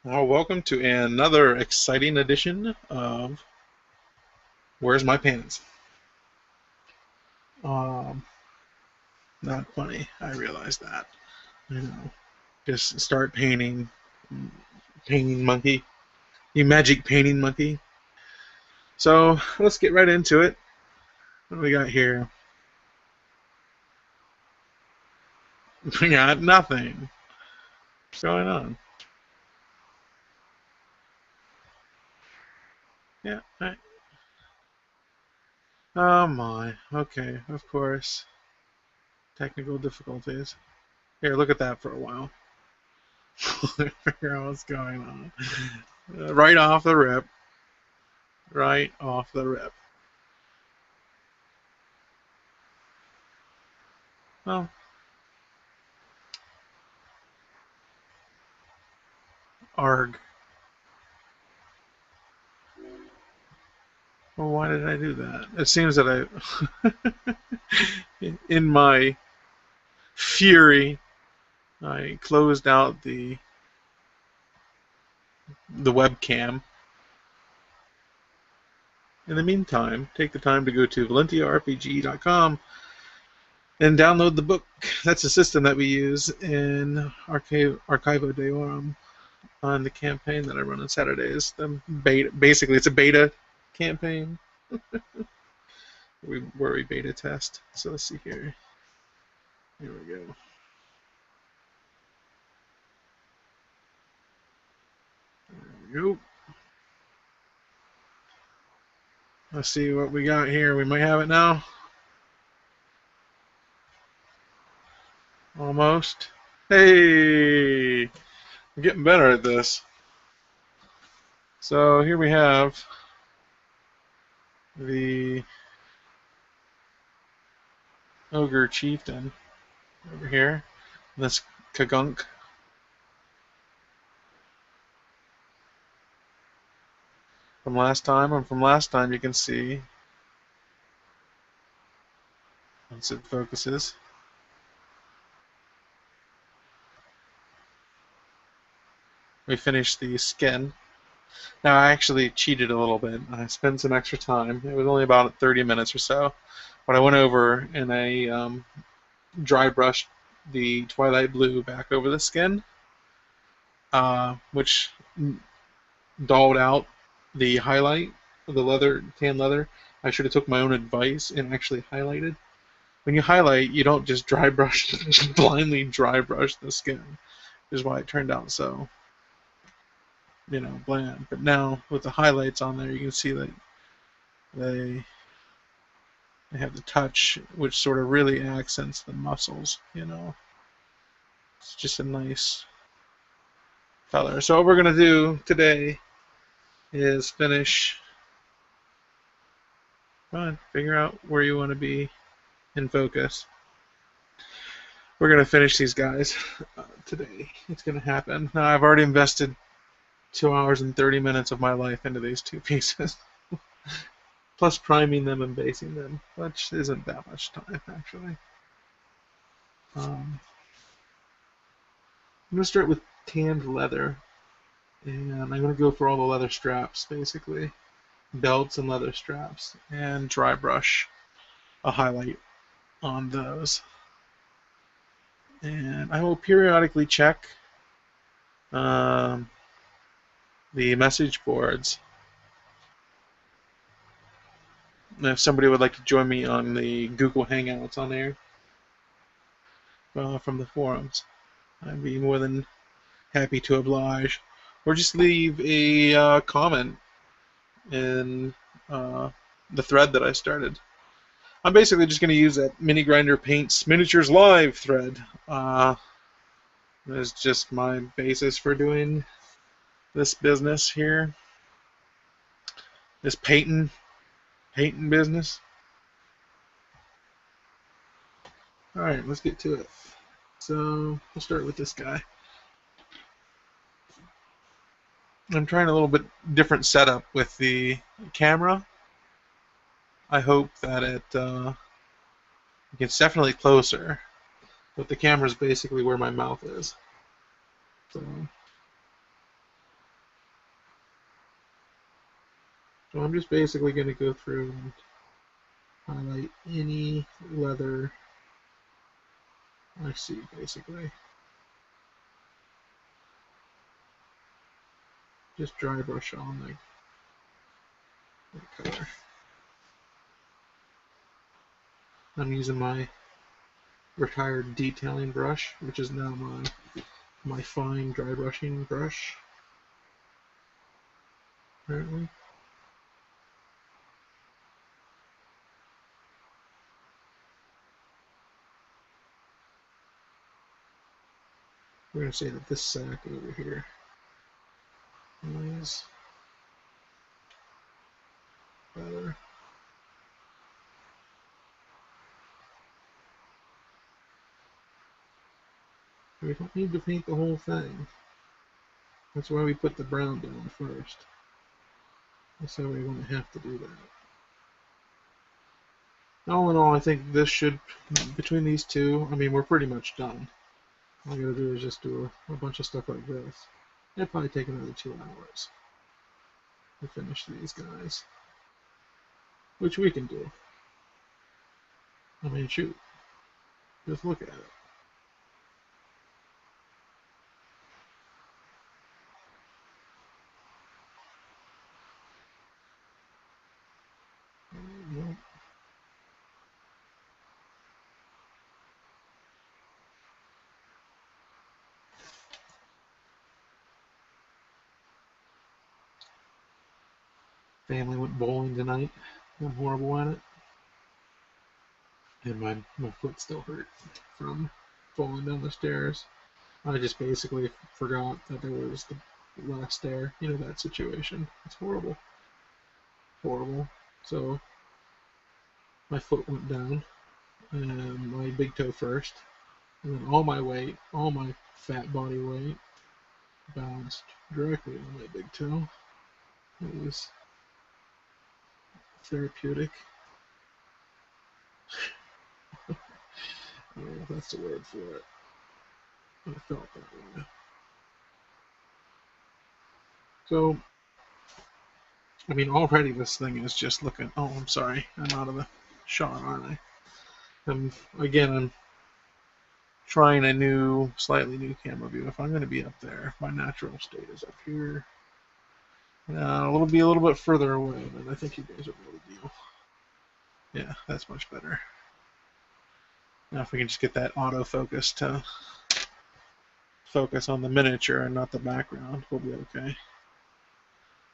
Well, welcome to another exciting edition of Where's My Pants? Um, Not funny. I realize that. I know. Just start painting, painting monkey. You magic painting monkey. So let's get right into it. What do we got here? We got nothing. What's going on? Yeah. Oh my. Okay. Of course. Technical difficulties. Here, look at that for a while. Figure out what's going on. Right off the rip. Right off the rip. Well, arg. Well, why did I do that? It seems that in my fury, I closed out the webcam. In the meantime, take the time to go to valentiarpg.com and download the book. That's a system that we use in Archivo Deorum on the campaign that I run on Saturdays. The beta, basically, it's a beta campaign where we beta test. So let's see here. Here we go. There we go. Let's see what we got here. We might have it now. Almost. Hey! I'm getting better at this. So here we have the Ogre Chieftain over here. This Kagunk. From last time, and from last time you can see, once it focuses, we finished the skin. Now I actually cheated a little bit. I spent some extra time. It was only about 30 minutes or so. But I went over and I dry brushed the Twilight Blue back over the skin, which dulled out the highlight of the leather, tan leather. I should have took my own advice and actually highlighted. When you highlight, you don't just dry brush, blindly dry brush the skin. Is why it turned out so, bland. But now with the highlights on there, you can see that they they have the touch, which sort of really accents the muscles. It's just a nice color. So what we're gonna do today is finish. Come on, figure out where you want to be in focus. We're gonna finish these guys today. It's gonna happen. Now I've already invested 2 hours and 30 minutes of my life into these two pieces, plus priming them and basing them, which isn't that much time actually. I'm gonna start with tanned leather, and I'm gonna go for all the leather straps basically, belts and leather straps, and dry brush a highlight on those. And I will periodically check um, the message boards. If somebody would like to join me on the Google Hangouts on there from the forums, I'd be more than happy to oblige. Or just leave a comment in the thread that I started. I'm basically just going to use that MiniGrinder Paints Miniatures Live thread. It's just my basis for doing this business here. This painting business. Alright, let's get to it. So, we'll start with this guy. I'm trying a little bit different setup with the camera. I hope that it gets definitely closer, but the camera is basically where my mouth is. So So I'm just basically going to go through and highlight any leather I see, basically. Just dry brush on the color. I'm using my retired detailing brush, which is now my fine dry brushing brush, apparently. We're going to say that this sack over here is better. We don't need to paint the whole thing. That's why we put the brown down first. That's how we won't have to do that. All in all, I think this should, between these two, I mean, we're pretty much done. All I gotta do is just do a bunch of stuff like this. It'll probably take another 2 hours to finish these guys. Which we can do. I mean, shoot. Just look at it. Nope. Family went bowling tonight. I'm horrible at it. And my foot still hurt from falling down the stairs. I just basically forgot that there was the last stair. You know, that situation. It's horrible. Horrible. So my foot went down, and my big toe first, and then all my weight, all my fat body weight, bounced directly on my big toe. It was therapeutic. I don't know if that's the word for it. I felt that way. So, I mean, already this thing is just looking. Oh, I'm sorry. I'm out of the shot, aren't I? I'm trying a slightly new camera view. If I'm going to be up there, my natural state is up here. It'll be a little bit further away, but I think you guys will know the deal. Yeah, that's much better. Now, if we can just get that autofocus to focus on the miniature and not the background, we'll be okay.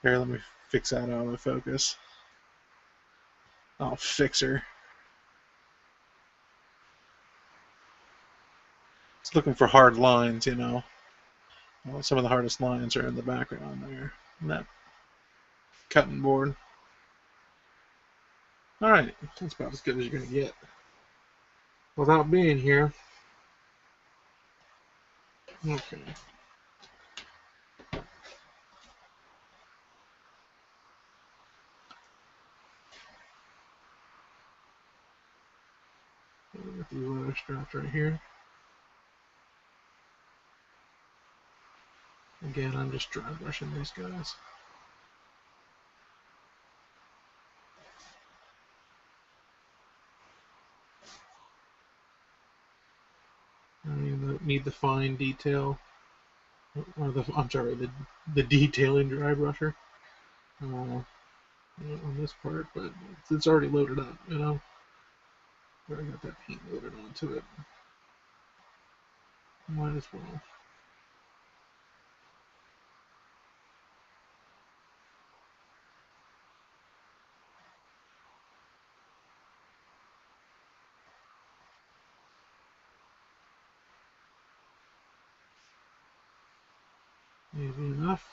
Here, let me fix that autofocus. I'll fix her. It's looking for hard lines, you know. Well, some of the hardest lines are in the background there. And that cutting board. Alright, that's about as good as you're going to get. Without being here. Okay. Got these leather straps right here. Again, I'm just dry brushing these guys. I need the fine detail, or I'm sorry, the detailing dry brusher on this part, but it's already loaded up, you know. I already got that paint loaded onto it. Might as well. Maybe enough.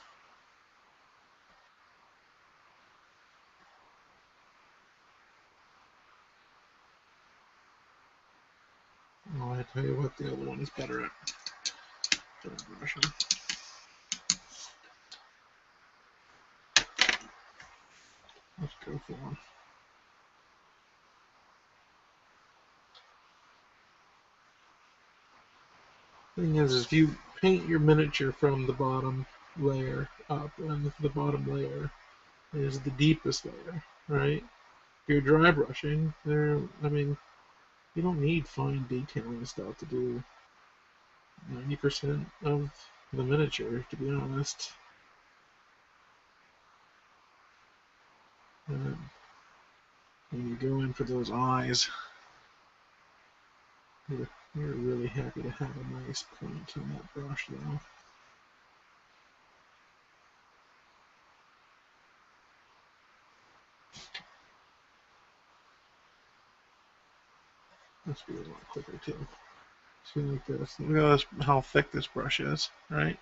Oh, I tell you what, the other one is better at dry brushing. Let's go for one. Thing is, if you paint your miniature from the bottom layer up, and the bottom layer is the deepest layer, right? If you're dry brushing, I mean, you don't need fine detailing stuff to do 90% of the miniature, to be honest. And when you go in for those eyes, you're really happy to have a nice point on that brush, though. Must be a lot quicker, too. See, like this. Look at this, how thick this brush is, right?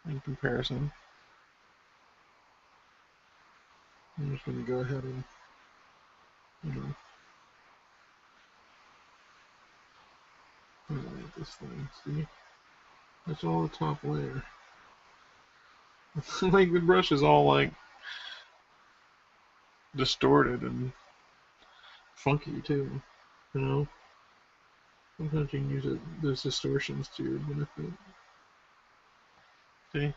In comparison. I'm just going to go ahead and, you know, highlight this thing. See? That's all the top layer. Like, the brush is all, like, distorted and funky, too. You know? Sometimes you can use those distortions to your benefit. See?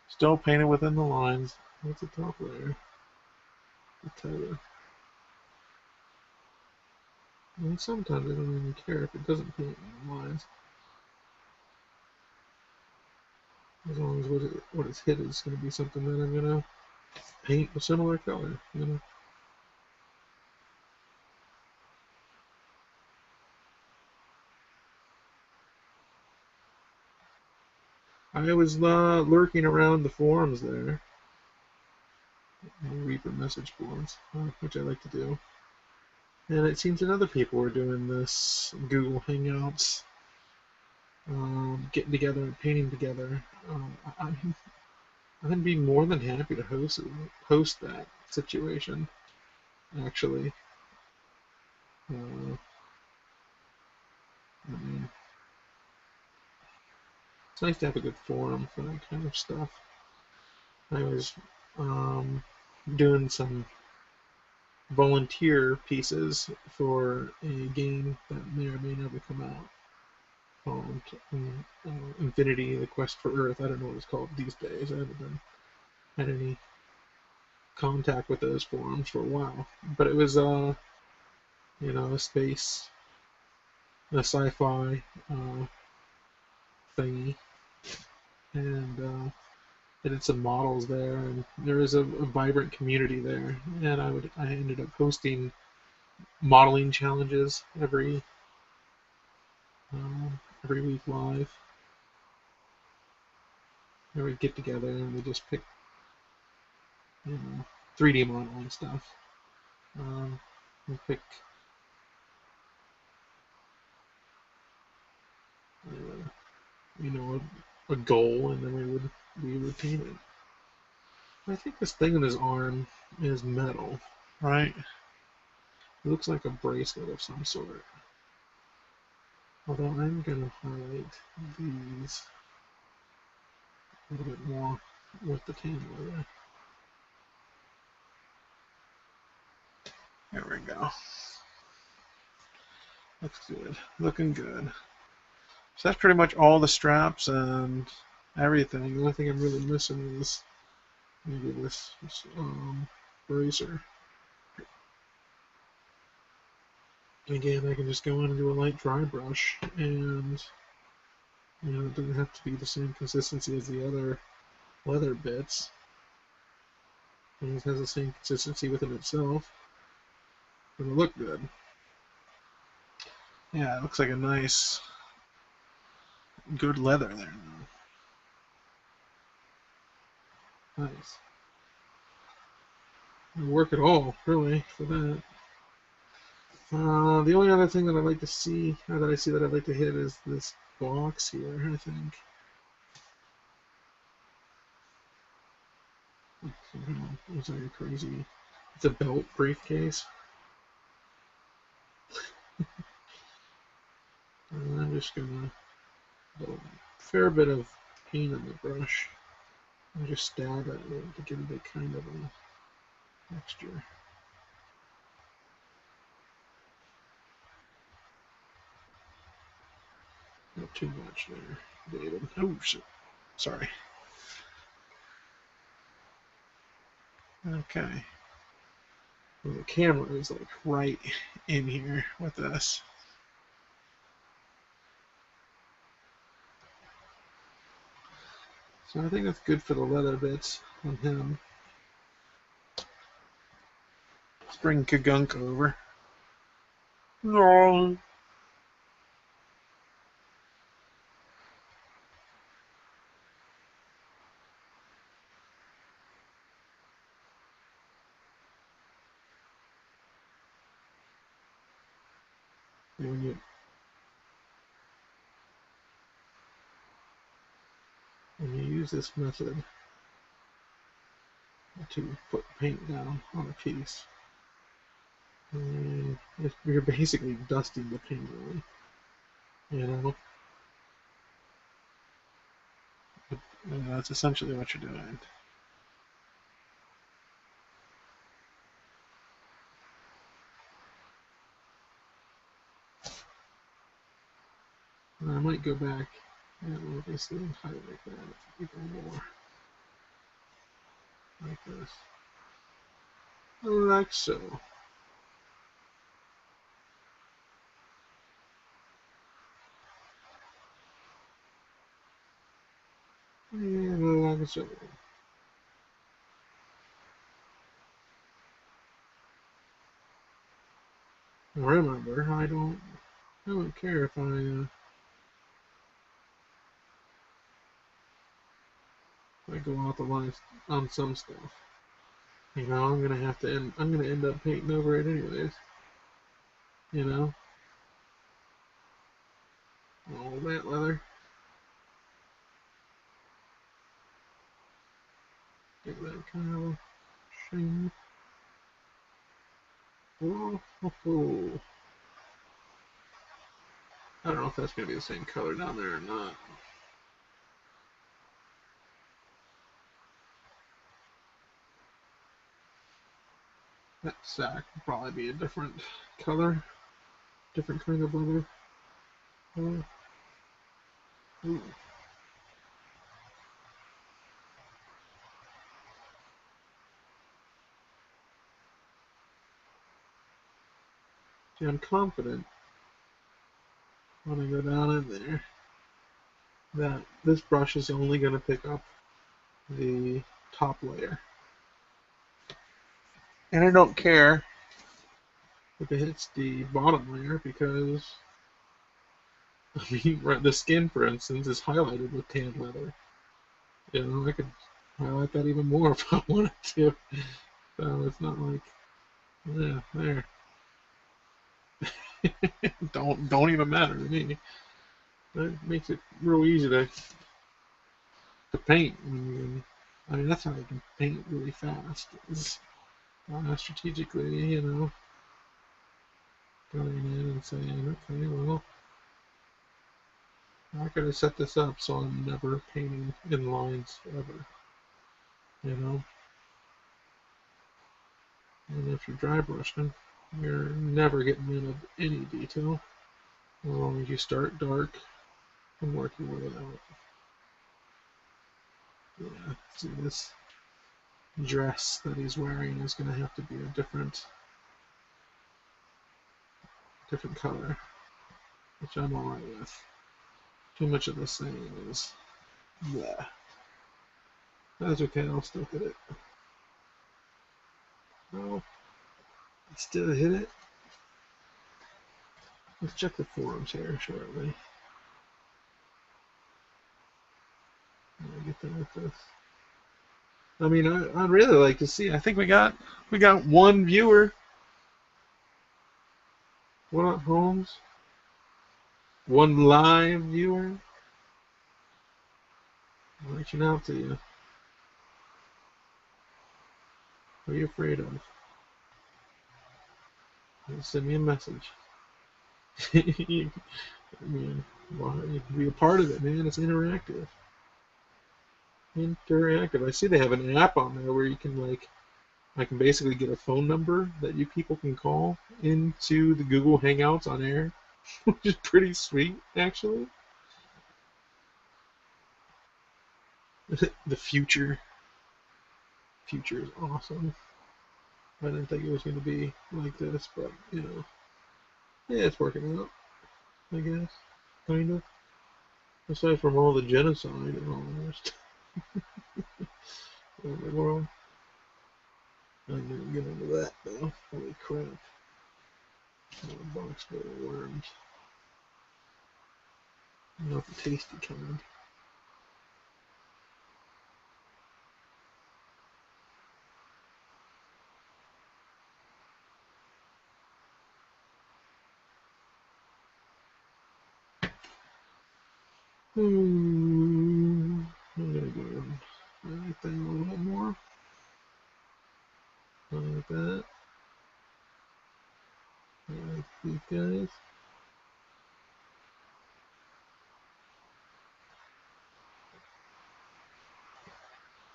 Still painted within the lines. That's the top layer. I'll tell you. And sometimes I don't even care if it doesn't paint in the lines. As long as what it's hit is going to be something that I'm going to paint a similar color. You know? I was lurking around the forums there, Reaper message boards, which I like to do. And it seems that other people were doing this Google Hangouts, getting together and painting together. I'd be more than happy to host that situation, actually. I mean, it's nice to have a good forum for that kind of stuff. I was um, doing some volunteer pieces for a game that may or may never come out called Infinity: The Quest for Earth. I don't know what it's called these days. I haven't had any contact with those forums for a while. But it was, a space, a sci-fi thingy, and I did some models there, and there is a vibrant community there. And I ended up hosting modeling challenges every week live. We would get together and we just pick, 3D modeling stuff. We pick, uh, a goal, and then we would paint it. I think this thing on his arm is metal, right? It looks like a bracelet of some sort. Although I'm gonna highlight these a little bit more with the tan layer. There we go. Looks good. Looking good. So that's pretty much all the straps and everything. The only thing I'm really missing is maybe this bracer. Again, I can just go in and do a light dry brush, and it doesn't have to be the same consistency as the other leather bits. It has the same consistency within itself. It'll look good. Yeah, it looks like a nice, good leather there now. Nice. It'll work at all, really, for that. The only other thing that I'd like to see, or that I see that I'd like to hit, is this box here, I think. Looks like a crazy. It's a belt briefcase. And I'm just gonna put a fair bit of paint on the brush and just stab at it to give it a kind of a texture. Not too much there, David. Oh, shit. Sorry. Okay. And the camera is like right in here with this. So I think that's good for the leather bits on him. Let's bring Kagunk over. No. When you use this method to put paint down on a piece, and you're basically dusting the paint on, you know? And that's essentially what you're doing. And I might go back and obviously highlight that even more. Like this. Like so. And like so. Remember, I don't care if I go out the line on some stuff. You know, I'm gonna end up painting over it anyways. You know, all that leather. Give that kind of a sheen. Oh, oh, oh. I don't know if that's gonna be the same color down there or not. That sack will probably be a different color, different kind of leather. Ooh. See, I'm confident when I go down in there that this brush is only going to pick up the top layer. And I don't care if it hits the bottom layer because, I mean, the skin, for instance, is highlighted with tan leather. You know, I could highlight that even more if I wanted to. So it's not like, yeah, there. Don't even matter to me. That makes it real easy to paint. I mean, that's how you can paint really fast. Is strategically, you know, going in and saying, okay, well, I gotta set this up so I'm never painting in lines ever, you know. And if you're dry brushing, you're never getting rid of any detail as long as you start dark and work your way out. Yeah, see, this dress that he's wearing is gonna have to be a different color, which I'm alright with. Too much of the same is, yeah. That's okay, I'll still hit it. No, I still hit it. Let's check the forums here shortly. Get done with this. I mean, I'd really like to see. I think we got one viewer. What up, Holmes? One live viewer. I'm reaching out to you. What are you afraid of? Send me a message. I mean, well, you can be a part of it, man. It's interactive. Interactive. I see they have an app on there where you can I can basically get a phone number that you people can call into the Google Hangouts on air, which is pretty sweet, actually. The future future is awesome. I didn't think it was going to be like this, but, you know, yeah, it's working out, I guess, kind of. Aside from all the genocide and all that in the world. I didn't get into that, though. Holy crap. A box full of worms. Not the tasty kind. I'm gonna go anything a little bit more. Like that. Like these guys.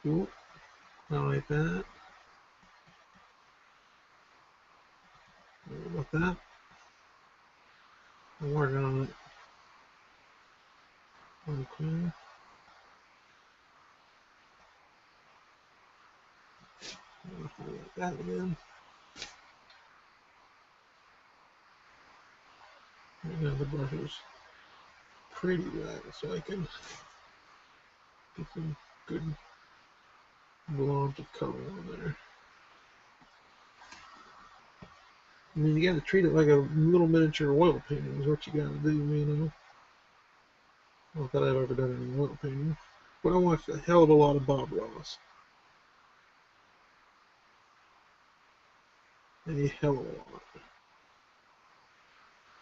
Cool. I like that. What about that? I'm working on it. Okay. Like that again. And then the brush is pretty wet, so I can get some good blobs of color on there. I mean, you gotta treat it like a little miniature oil painting is what you gotta do, you know. Not that I've ever done any oil painting, but I watched a hell of a lot of Bob Ross. A hell of a lot.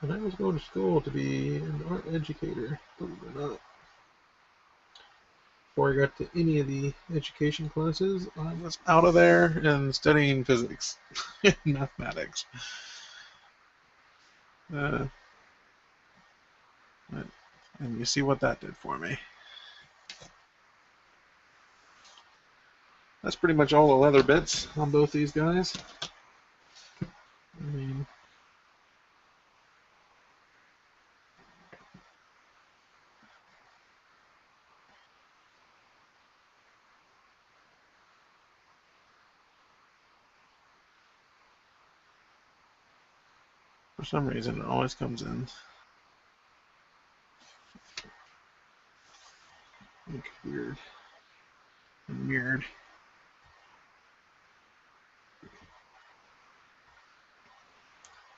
And I was going to school to be an art educator, believe it or not. Before I got to any of the education classes, I was out of there and studying physics and mathematics. And you see what that did for me. That's pretty much all the leather bits on both these guys. I mean, for some reason, it always comes in like weird and weird.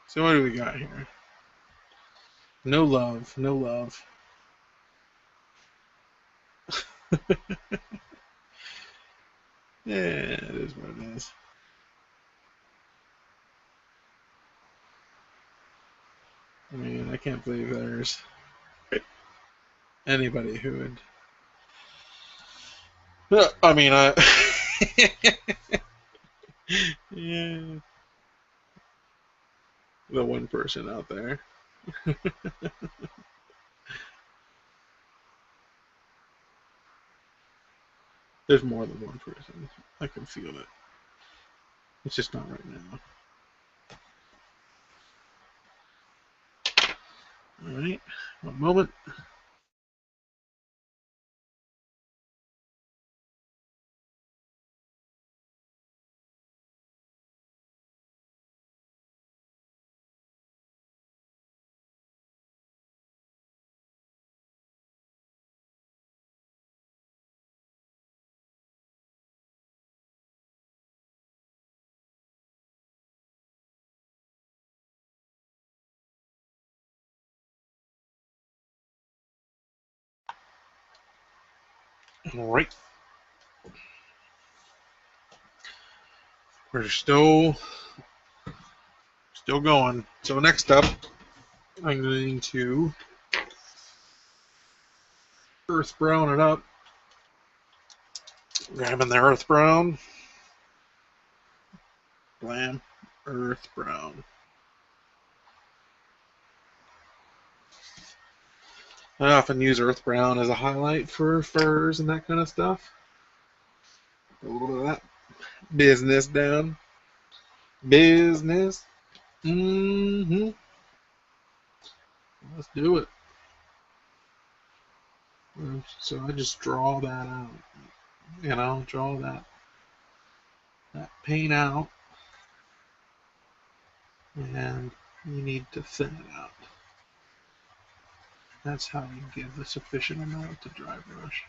So what do we got here? No love, no love. Yeah, it is what it is. I mean, I can't believe there's anybody who would. I mean, yeah, the one person out there. There's more than one person. I can feel it. It's just not right now. All right, one moment. All right, we're still going. So next up, I'm going to earth brown it up. Grabbing the earth brown. Blam, earth brown. I often use earth brown as a highlight for furs and that kind of stuff. A little bit of that business down. Business. Mm-hmm. Let's do it. So I just draw that out. You know, draw that that paint out, and you need to thin it out. That's how you give a sufficient amount to dry brush.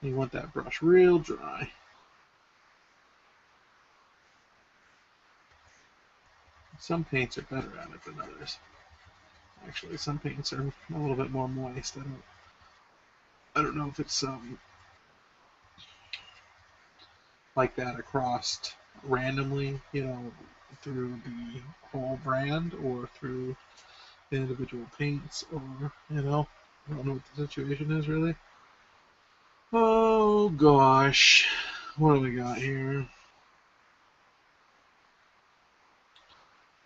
You want that brush real dry. Some paints are better at it than others. Actually, some paints are a little bit more moist. I don't know if it's like that across randomly, through the whole brand or through the individual paints, or I don't know what the situation is really. Oh gosh, what do we got here?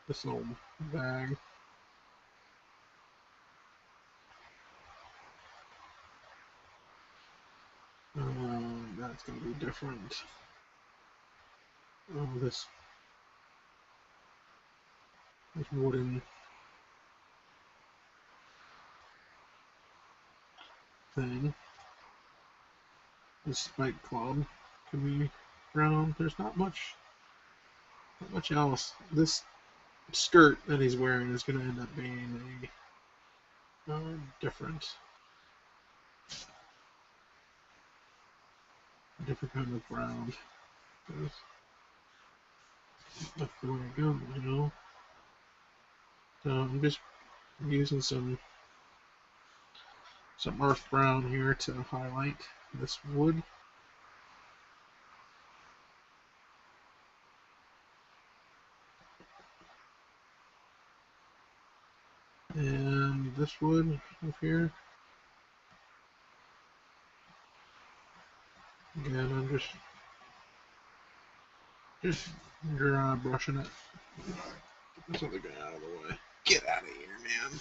This little bag. That's gonna be different. Oh, this wooden thing. This Spike Club can be brown. There's not much else. This skirt that he's wearing is going to end up being a different kind of brown. That's the way I go, So I'm just using some earth brown here to highlight this wood. And this wood up here. Again, I'm just dry brushing it. Get this other guy out of the way. Get out of here, man.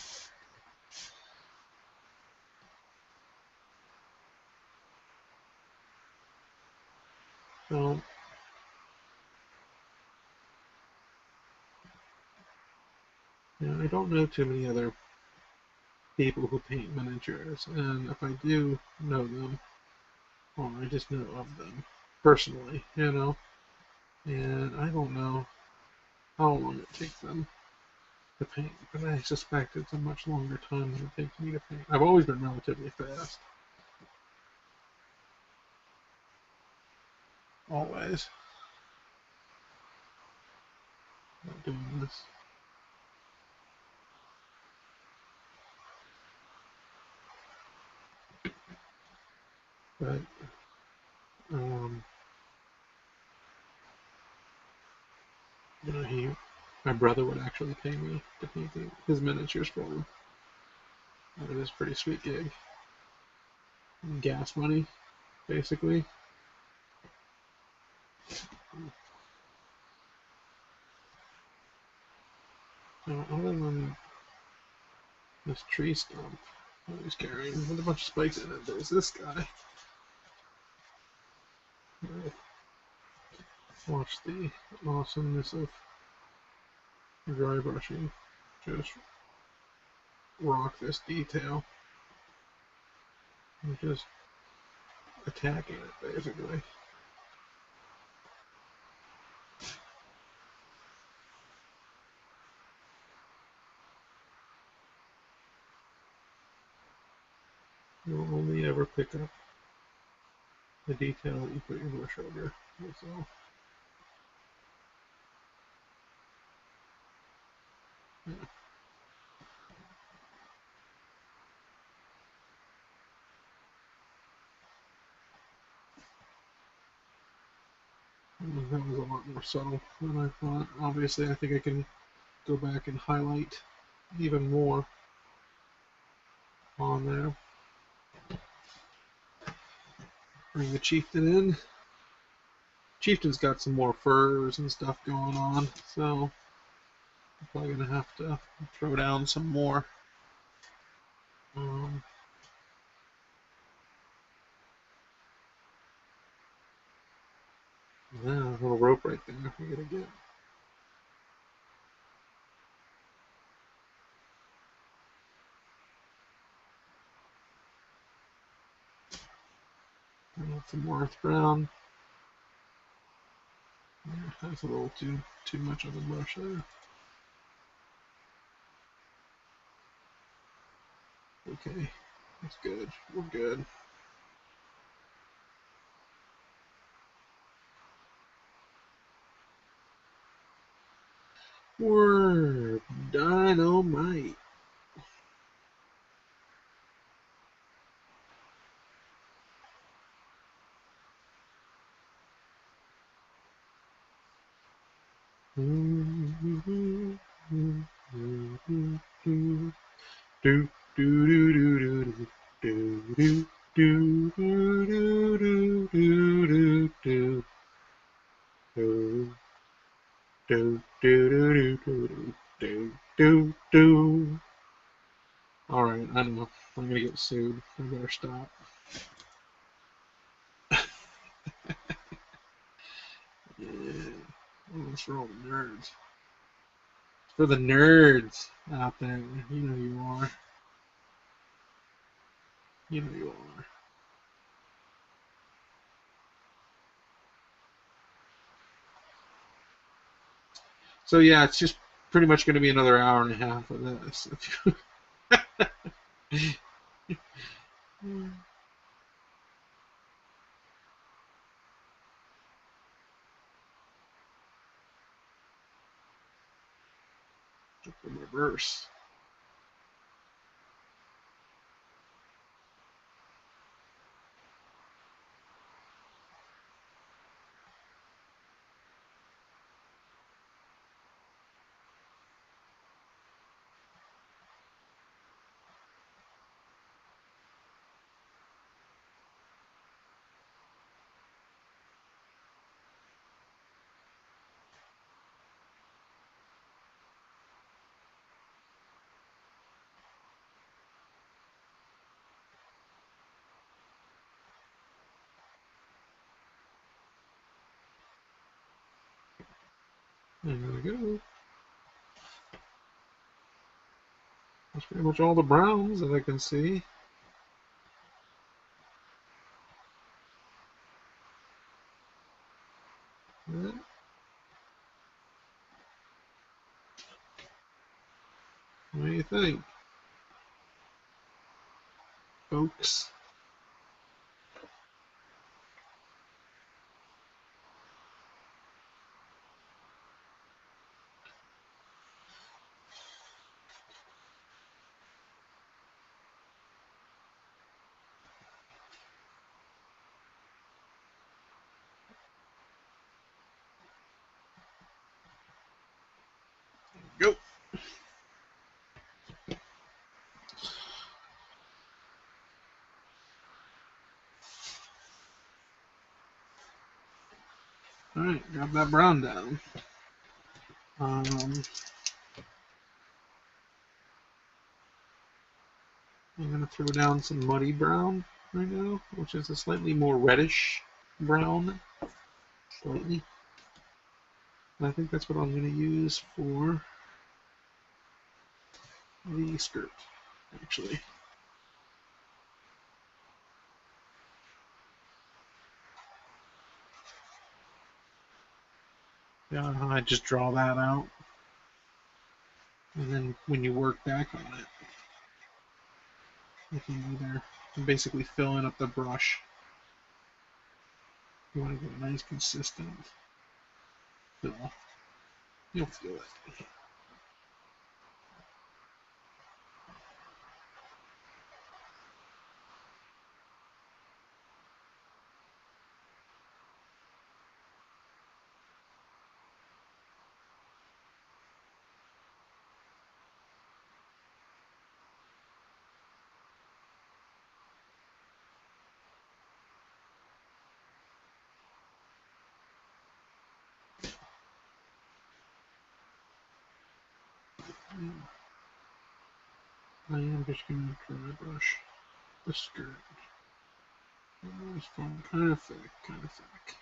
So, I don't know too many other people who paint miniatures, and if I do know them, well, I just know of them personally, and I don't know how long it takes them to paint, but I suspect it's a much longer time than it takes me to paint. I've always been relatively fast. Always. Not doing this. But, my brother would actually pay me to paint his miniatures for him. It is a pretty sweet gig. Gas money, basically. Other than this tree stump that he's carrying with a bunch of spikes in it, there's this guy. Watch the awesomeness of dry brushing. Just rock this detail. And just attacking it, basically. You'll only ever pick up the detail that you put your brush over. So, yeah. That was a lot more subtle than I thought. Obviously, I think I can go back and highlight even more on there. Bring the Chieftain in. Chieftain's got some more furs and stuff going on, so I'm probably going to have to throw down some more. Yeah, a little rope right there. We gotta get. Some more earth brown. That's a little too much of a brush there. Okay, that's good. We're good. We're dynamite. Alright, I know. I'm gonna get sued. I better stop. Yeah. Oh, it's for all the nerds. It's for the nerds out there. You know you are. You know you are. So yeah, it's just pretty much going to be another hour and a half of this. Reverse. There we go. That's pretty much all the browns that I can see. Yeah. What do you think, folks? Go. Alright, got that brown down. I'm going to throw down some muddy brown right now, which is a slightly more reddish brown. Slightly. And I think that's what I'm going to use for the skirt, actually. Yeah, I just draw that out. And then when you work back on it, you can either basically fill in up the brush. You want to get a nice consistent fill. You'll feel it. I am just going to dry brush the skirt. It's falling kind of thick, kind of thick.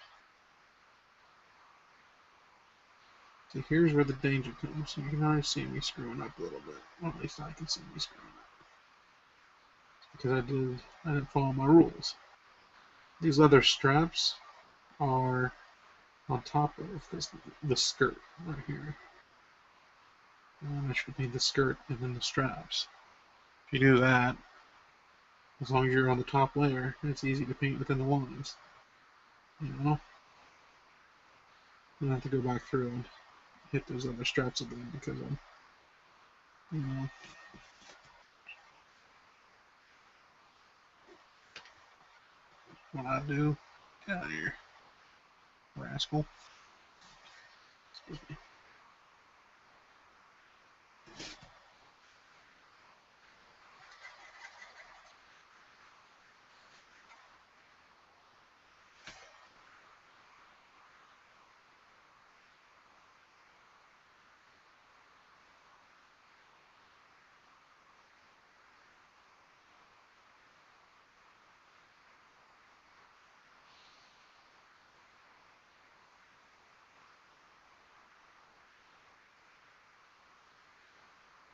So here's where the danger comes. You can already see me screwing up a little bit. Well, at least I can see me screwing up. Because I didn't follow my rules. These leather straps are on top of the skirt right here. And I should paint the skirt and then the straps. If you do that, as long as you're on the top layer, it's easy to paint within the lines. You know? You don't have to go back through and hit those other straps again because of, you know. What I do, get out of here, rascal. Excuse me.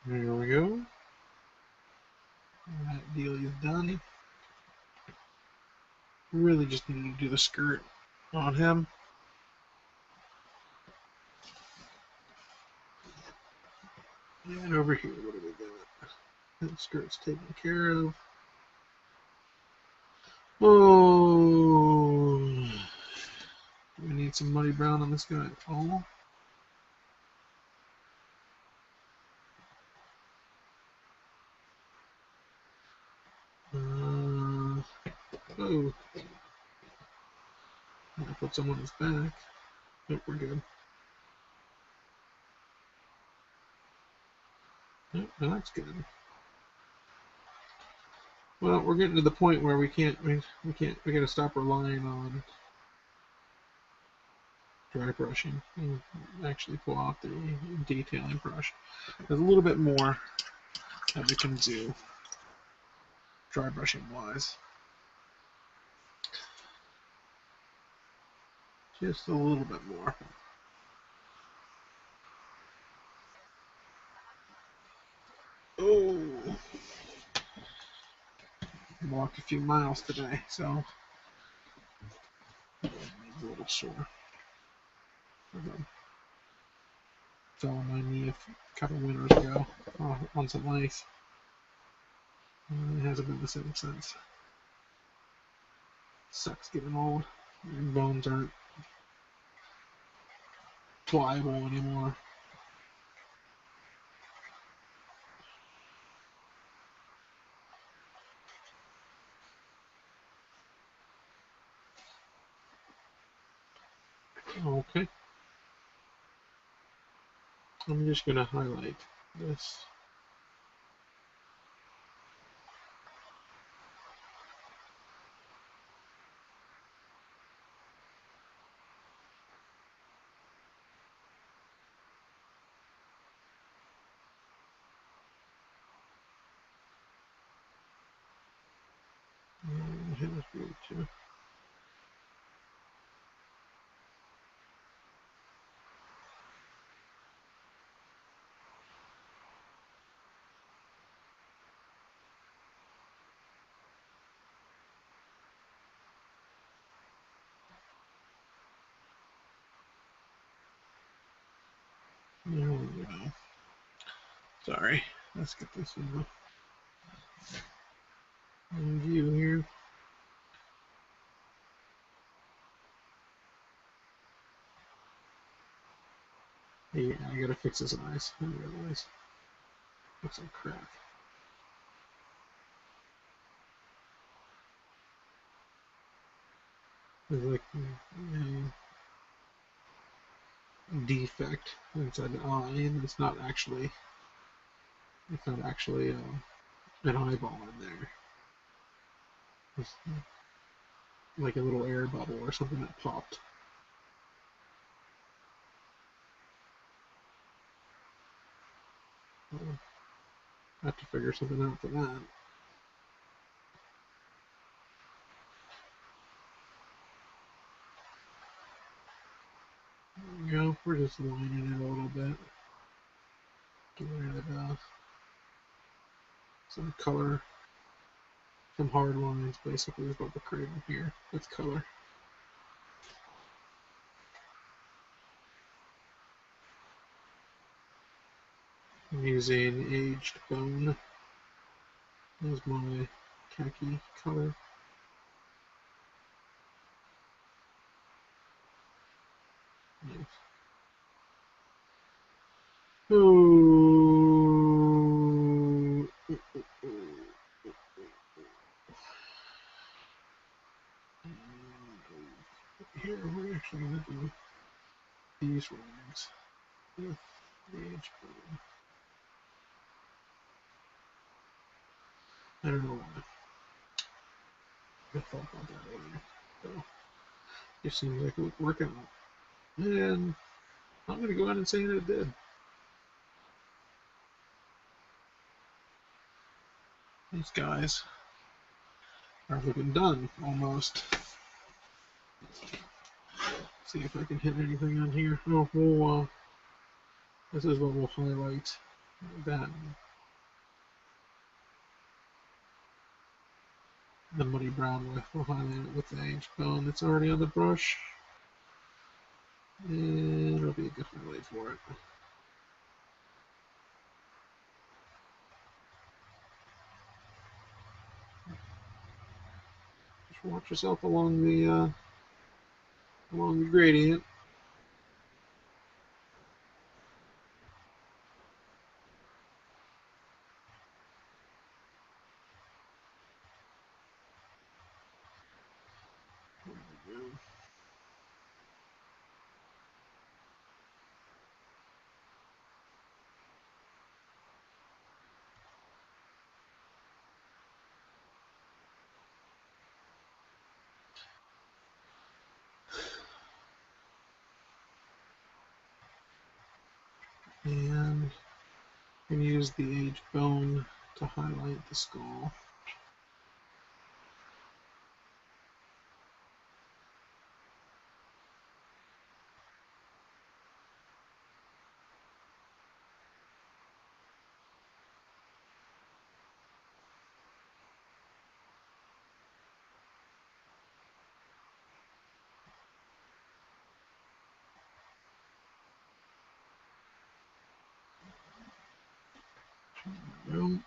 There we go. That deal is done. Really just need to do the skirt on him. And over here, what do we got? That skirt's taken care of. Oh, we need some muddy brown on this guy. Oh. Oh. I put some on his back. Nope, we're good. Nope, that's good. Well, we're getting to the point where we gotta stop relying on dry brushing and actually pull off the detailing brush. There's a little bit more that we can do dry brushing wise. Just a little bit more. Oh, walked a few miles today, so maybe a little sore. Fell on my knee a couple winters ago on some ice. It hasn't been the same since. Sucks getting old. Your bones aren't pliable anymore. Okay. I'm just going to highlight this. Hit this blue too. There we go. Sorry. Let's get this in view here. Yeah, I gotta fix his eyes. I realize. Looks like crap. There's like a defect inside the eye, and it's not actually an eyeball in there. It's like a little air bubble or something that popped. I have to figure something out for that. You know, we're just lining it a little bit. Get rid of some color, some hard lines basically is what we're creating here with color. I'm using aged bone as my khaki color. Nice. Oh. Here we're actually going to do these rings with the aged bone. I don't know why. I thought about that earlier. So it seems like it would work out. And I'm going to go ahead and say that it did. These guys are looking done almost. See if I can hit anything on here. Oh, we'll, this is what we'll highlight. That the muddy brown with. We'll highlight it with the aged bone that's already on the brush. And it'll be a good highlight for it. Just watch yourself along the gradient. And I'm going to use the aged bone to highlight the skull. Boom.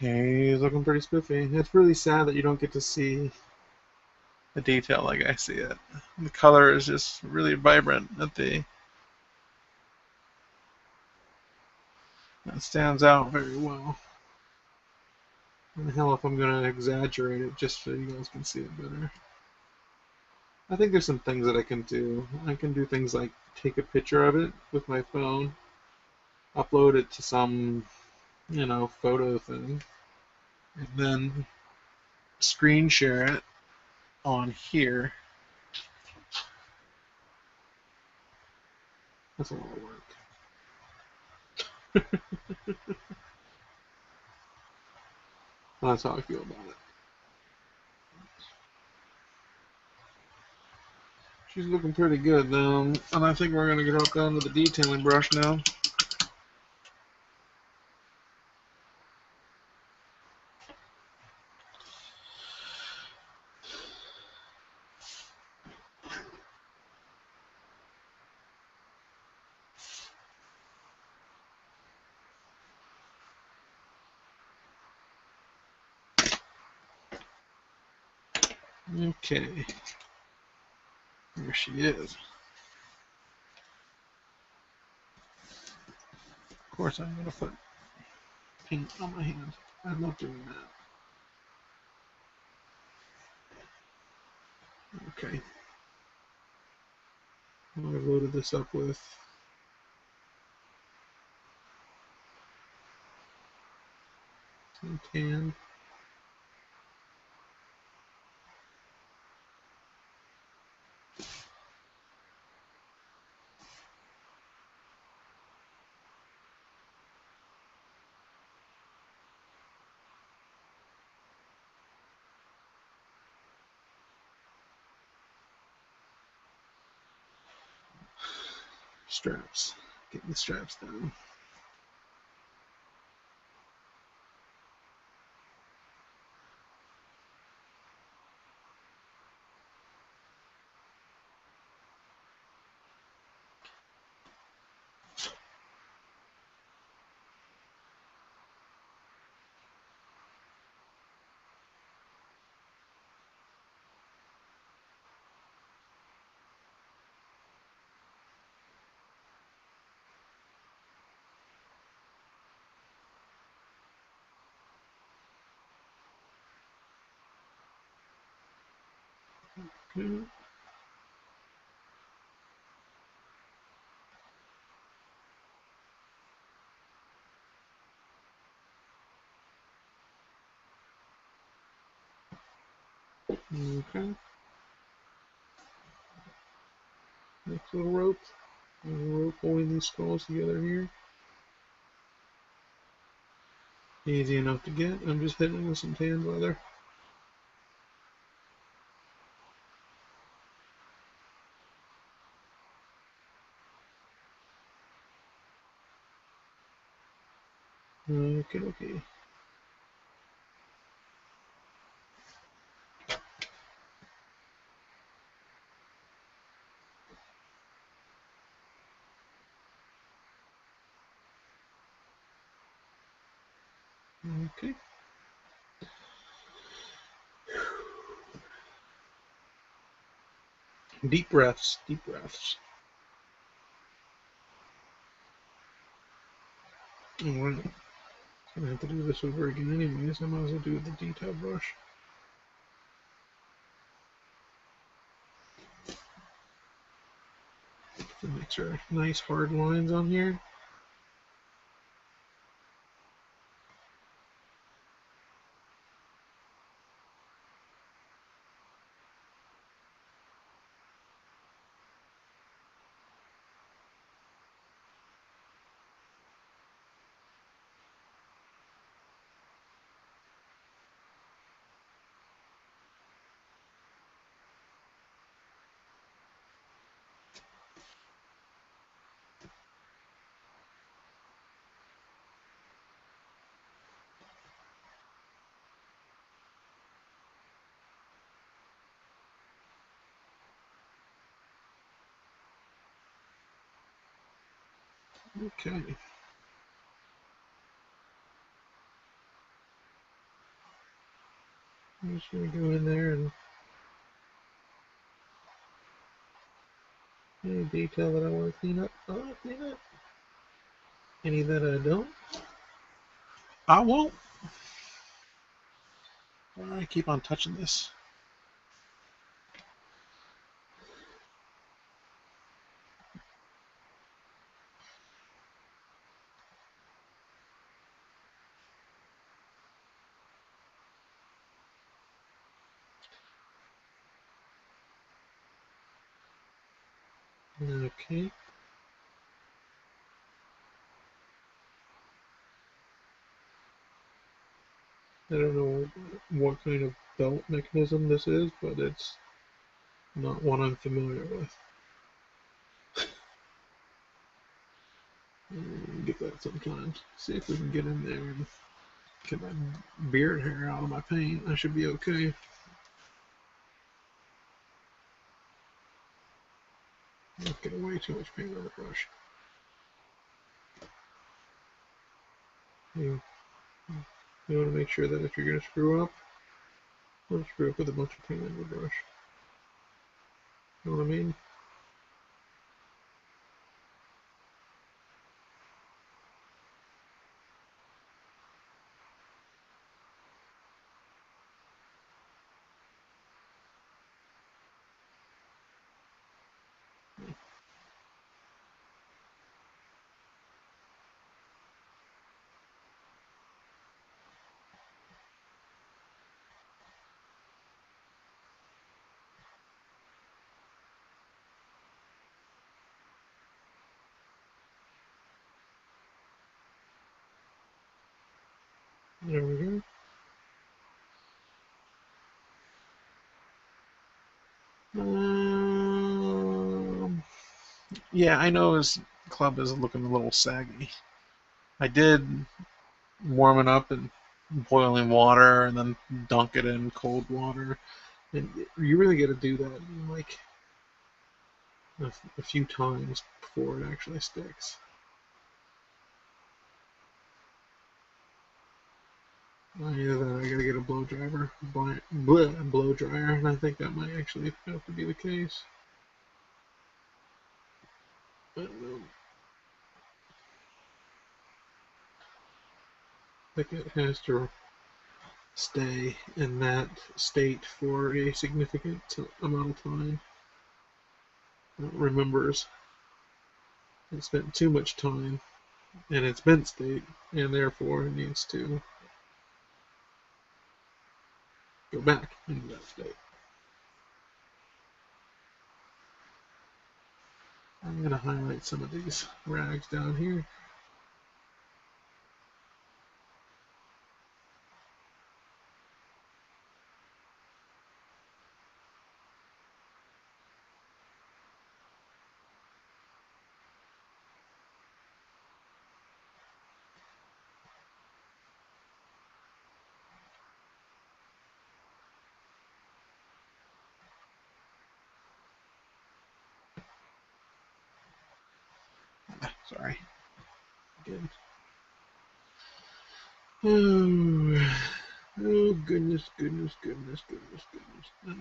He's looking pretty spiffy. It's really sad that you don't get to see the detail like I see it. The color is just really vibrant at the that stands out very well. And hell if I'm gonna exaggerate it just so you guys can see it better. I think there's some things that I can do. I can do things like take a picture of it with my phone, upload it to some, photo thing, and then screen share it on here. That's a lot of work. That's how I feel about it. She's looking pretty good though, and I think we're going to drop down to the detailing brush now. Okay, there she is. Of course I'm going to put paint on my hand. I love doing that. Okay. I've loaded this up with tan. Straps. Getting the straps down. Okay. Okay. Next little rope. Little rope holding these skulls together here. Easy enough to get. I'm just hitting it with some tan leather. Okay, okay. Okay. Deep breaths. Deep breaths. Alright. I'm gonna have to do this over again anyways. I might as well do it with the detail brush. To make sure nice hard lines on here. Okay. I'm just gonna go in there and any detail that I want to clean up, I'll clean up. Any that I don't, I won't. I keep on touching this. Okay. I don't know what kind of belt mechanism this is, but it's not one I'm familiar with. Get that sometimes. See if we can get in there and get my beard hair out of my paint. I should be okay. Not getting way too much paint on the brush. You, you want to make sure that if you're going to screw up, don't screw up with a bunch of paint on your brush. You know what I mean? There we go. Yeah, I know club is looking a little saggy. I did warm it up in boiling water and then dunk it in cold water. And you really got to do that like a few times before it actually sticks. Either that, I gotta get a blow dryer, and I think that might actually have to be the case. But I think it has to stay in that state for a significant amount of time. It remembers it spent too much time in its bent state, and therefore it needs to go back into that state. I'm going to highlight some of these rags down here. Sorry. Again. Oh, goodness. That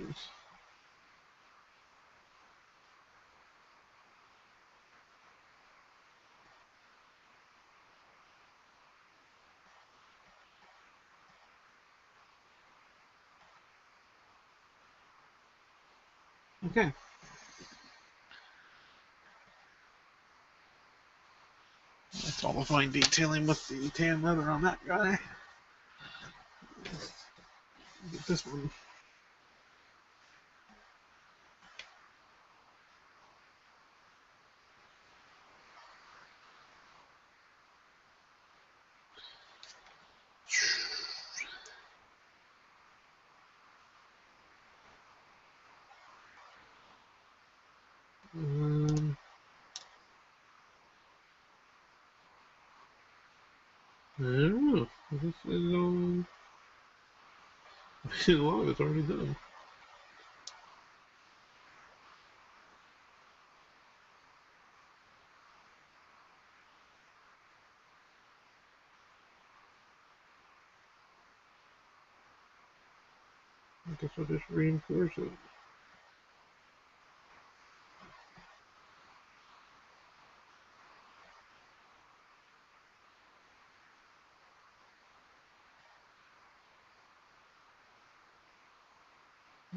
is. Okay. That's all the fine detailing with the tan leather on that guy. Get this one. I don't know. This is all. A lot of it's already done. I guess I'll just reinforce it.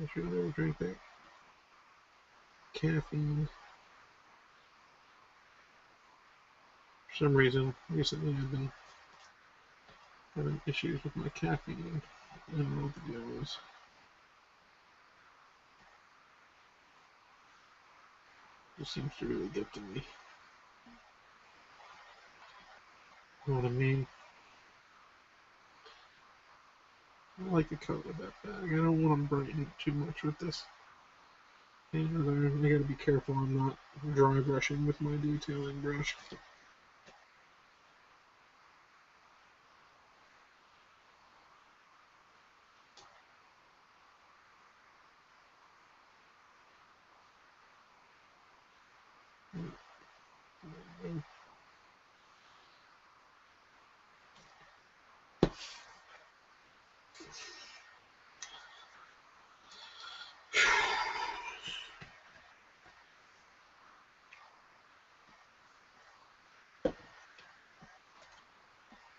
I should never drink that caffeine. For some reason, recently I've been having issues with my caffeine. I don't know what the deal is. It seems to really get to me. You know what I mean? I like the color of that bag. I don't want to brighten it too much with this. And I gotta be careful I'm not dry brushing with my detailing brush.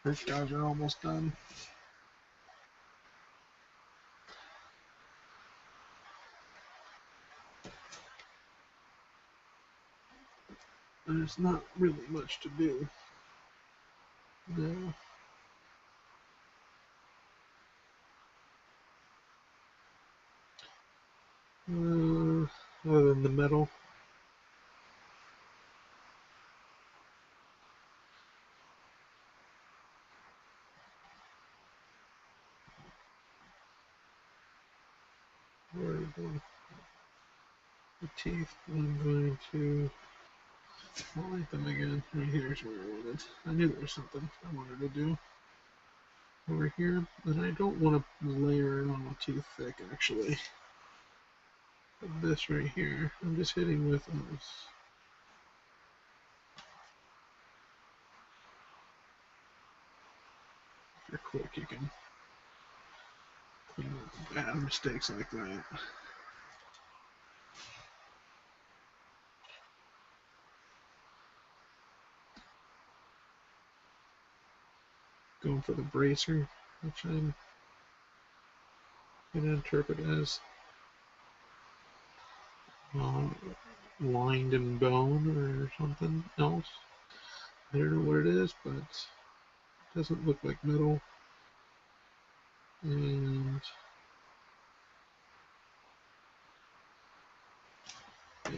These guys are almost done. There's not really much to do. No. Other than the metal. Where are the teeth? I'm going to Highlight them again. Right here's where I wanted. I knew there was something I wanted to do over here, and I don't want to layer it on too thick actually. But this right here, I'm just hitting with this. If you're quick, you can clean up bad mistakes like that. Going for the bracer, which I'm going to interpret as lined in bone or something else. I don't know what it is, but it doesn't look like metal. And yeah.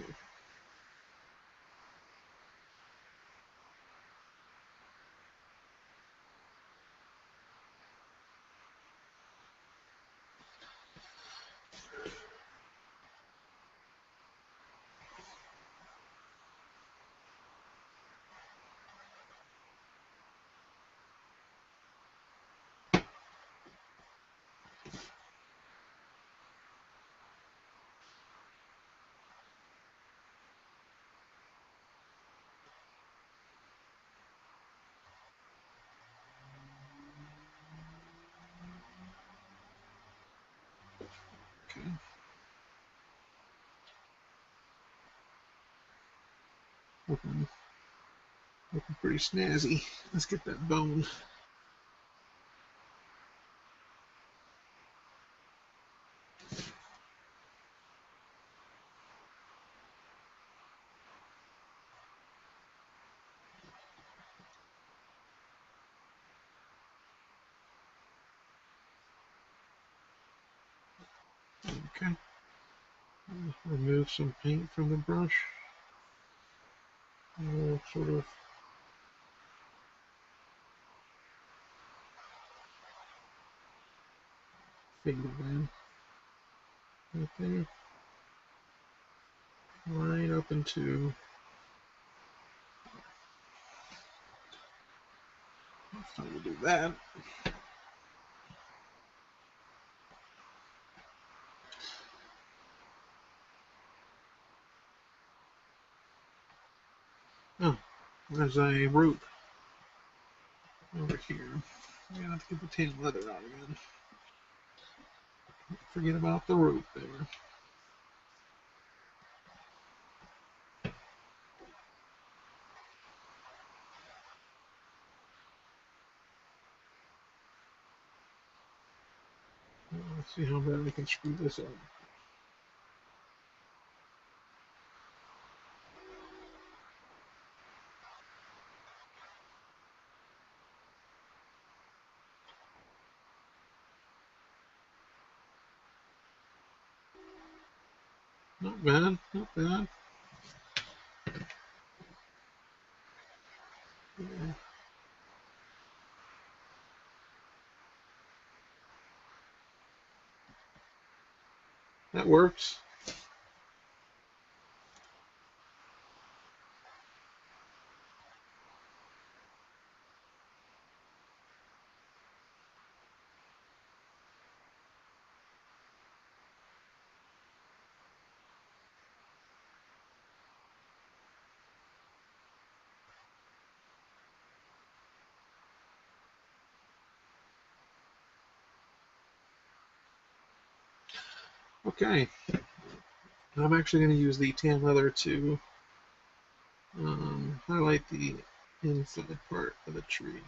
Okay. Looking pretty snazzy. Let's get that bone. Okay. Remove some paint from the brush. We'll sort of fade it in. Right there. Right up into. It's time to do that. Oh, there's a rope over here. I'm gonna have to get the tan leather out again. Forget about the rope there. Let's see how bad I can screw this up. Not bad, not bad. Yeah. That works. Okay. I'm actually going to use the tan leather to highlight the inside part of the tree.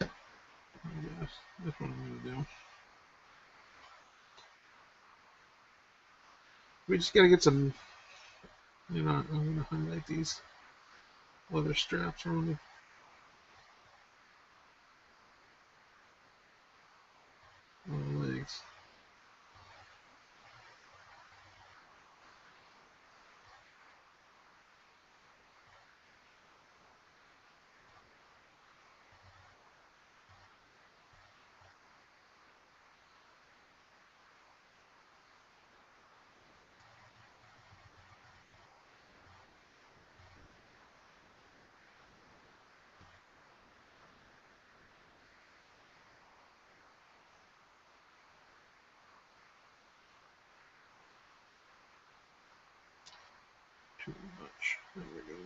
Yes, that's what I'm going to do. We just got to get some, I'm going to highlight these leather straps around the legs. too much. There we go.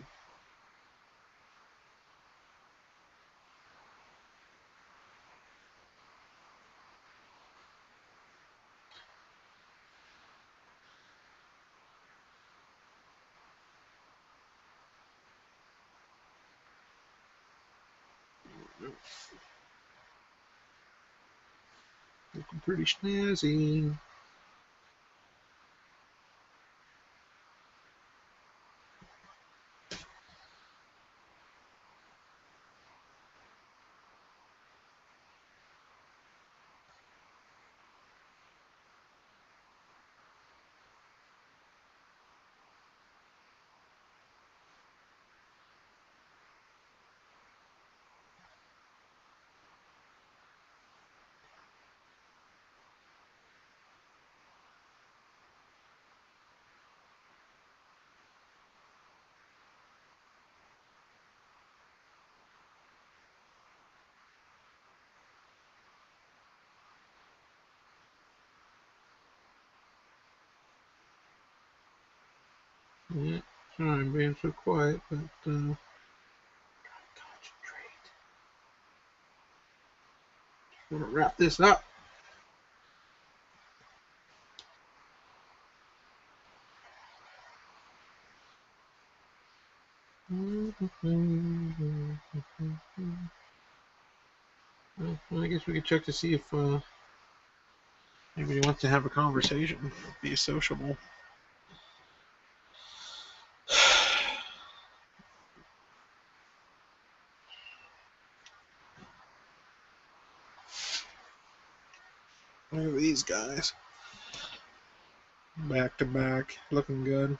Looking pretty snazzy. Yeah, sorry I'm being so quiet, but concentrate. We're gonna wrap this up. Well, I guess we could check to see if anybody wants to have a conversation, be sociable. Look at these guys. Back to back, looking good.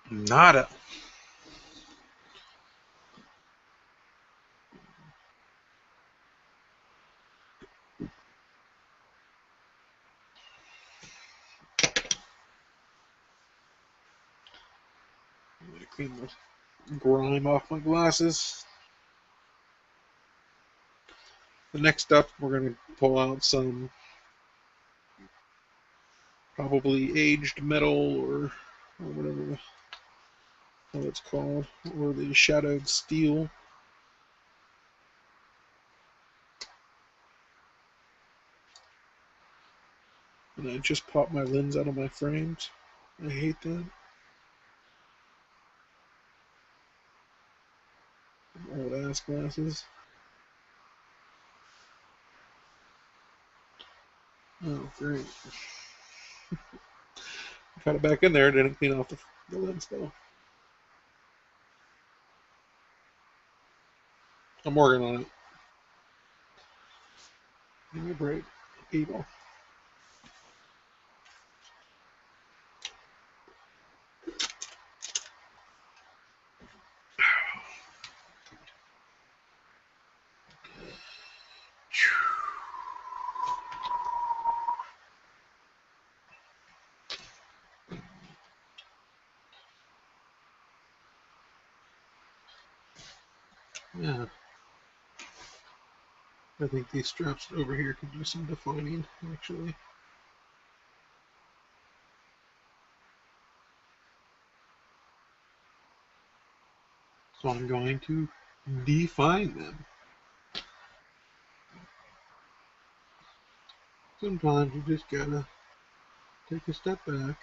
Nada. I'm gonna clean the grime off my glasses. The next up, we're going to pull out some probably aged metal or whatever it's called, or the shadowed steel. And I just popped my lens out of my frames. I hate that. Old ass glasses. Oh, great. Got it back in there, didn't clean off the lens though. I'm working on it. Give me a break. Evil. Yeah. I think these straps over here could use some defining, actually. So I'm going to define them. Sometimes you just gotta take a step back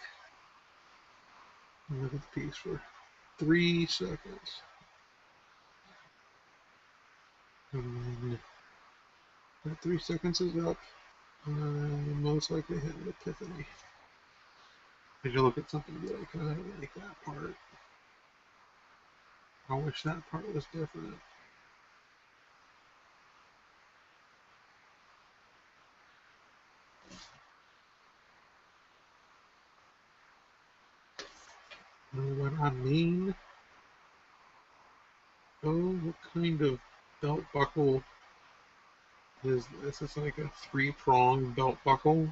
and look at the piece for 3 seconds. And then that 3 seconds is up, and most likely hit an epiphany. As you look at something and be like, I don't like that part. I wish that part was different. Know what I mean? Oh, what kind of belt buckle is this? It's like a 3-prong belt buckle.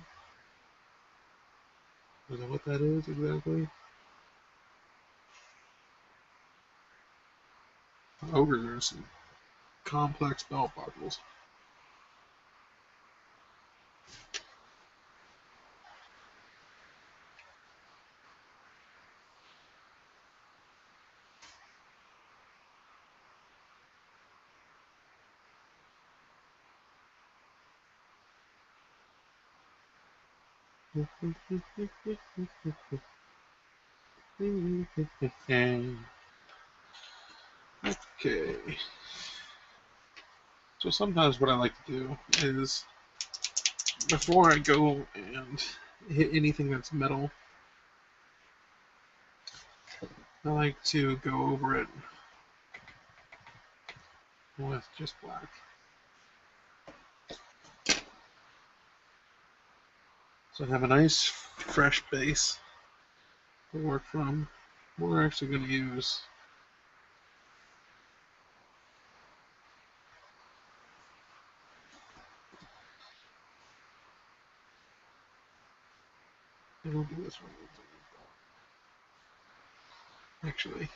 Is that what that is exactly? Ogre nursing. complex belt buckles. Okay. So sometimes what I like to do is before I go and hit anything that's metal, I like to go over it with just black. So I have a nice fresh base to work from. We're actually going to use I'll do this one. Actually,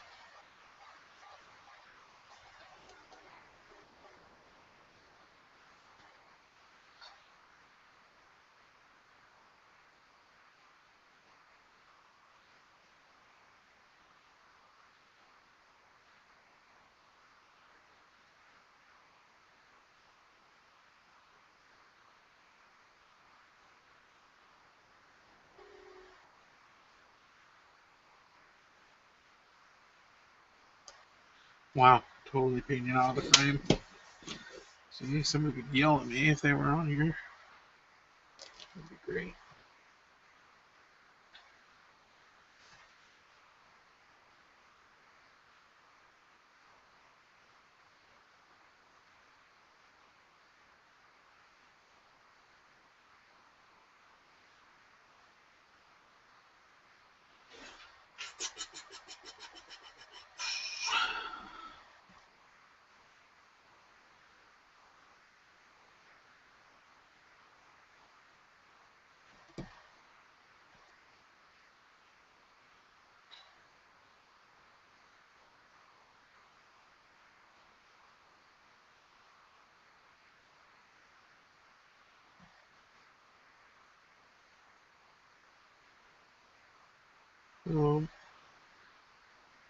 wow, totally painting out of the frame. See, somebody could yell at me if they were on here. That'd be great.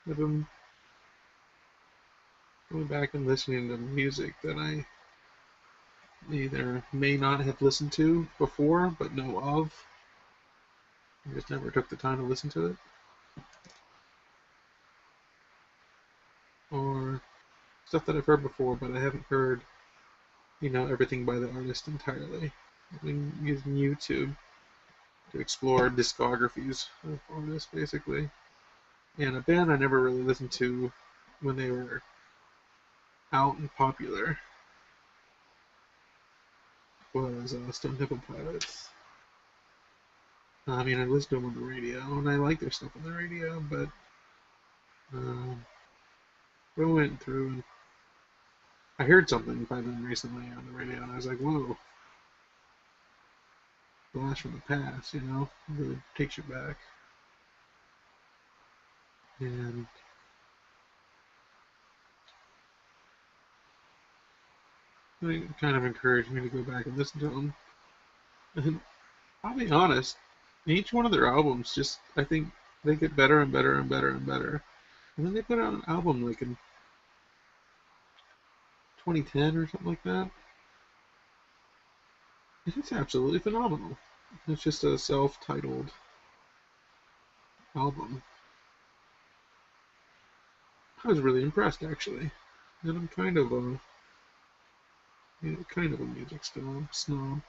I've been going back and listening to music that I either may not have listened to before but know of. I just never took the time to listen to it. Or stuff that I've heard before but I haven't heard, everything by the artist entirely. I've been using YouTube to explore discographies of artists, basically. And a band I never really listened to when they were out and popular was Stone Temple Pilots. I mean, I listened to them on the radio, and I like their stuff on the radio, but I went through and I heard something by them recently on the radio, and I was like, whoa, blast from the past, it really takes you back. And it kind of encouraged me to go back and listen to them. And I'll be honest, each one of their albums just, I think, they get better and better and better and better. And then they put out an album like in 2010 or something like that. And it's absolutely phenomenal. It's just a self-titled album. I was really impressed, actually. And I'm kind of a music snob.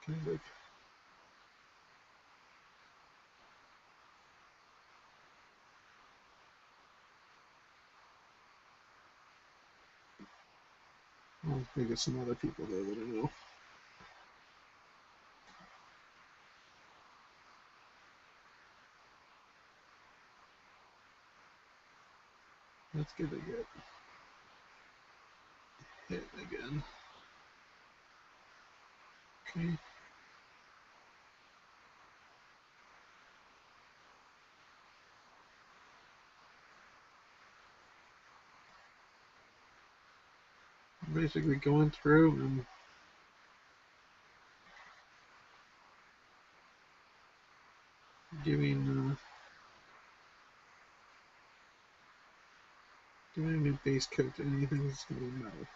Kind of. I'll think of some other people though that I know. Let's give it a hit again. Okay. basically going through and giving a new base coat to anything that's going to be metal,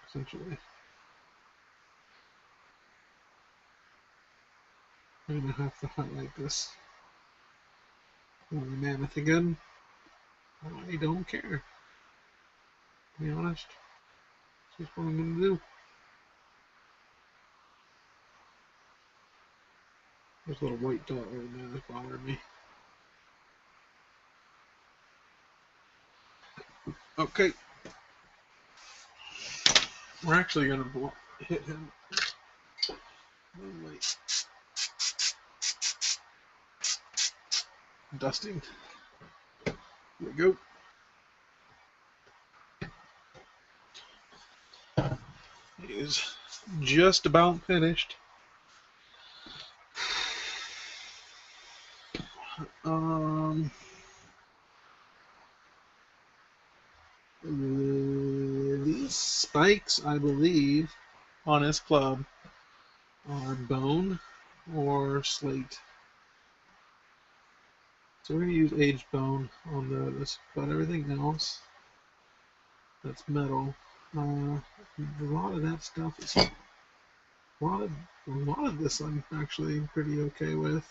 essentially. I'm going to have to highlight this. Mammoth again. I don't care. To be honest, this is what I'm going to do. There's a little white dot right now that's bothering me. Okay. We're actually going to hit him. Wait. Dusting. Here we go. He is just about finished. These spikes, I believe, on his club are bone or slate. So we're going to use aged bone on those, but everything else that's metal, a lot of that stuff is a lot of this I'm actually pretty okay with.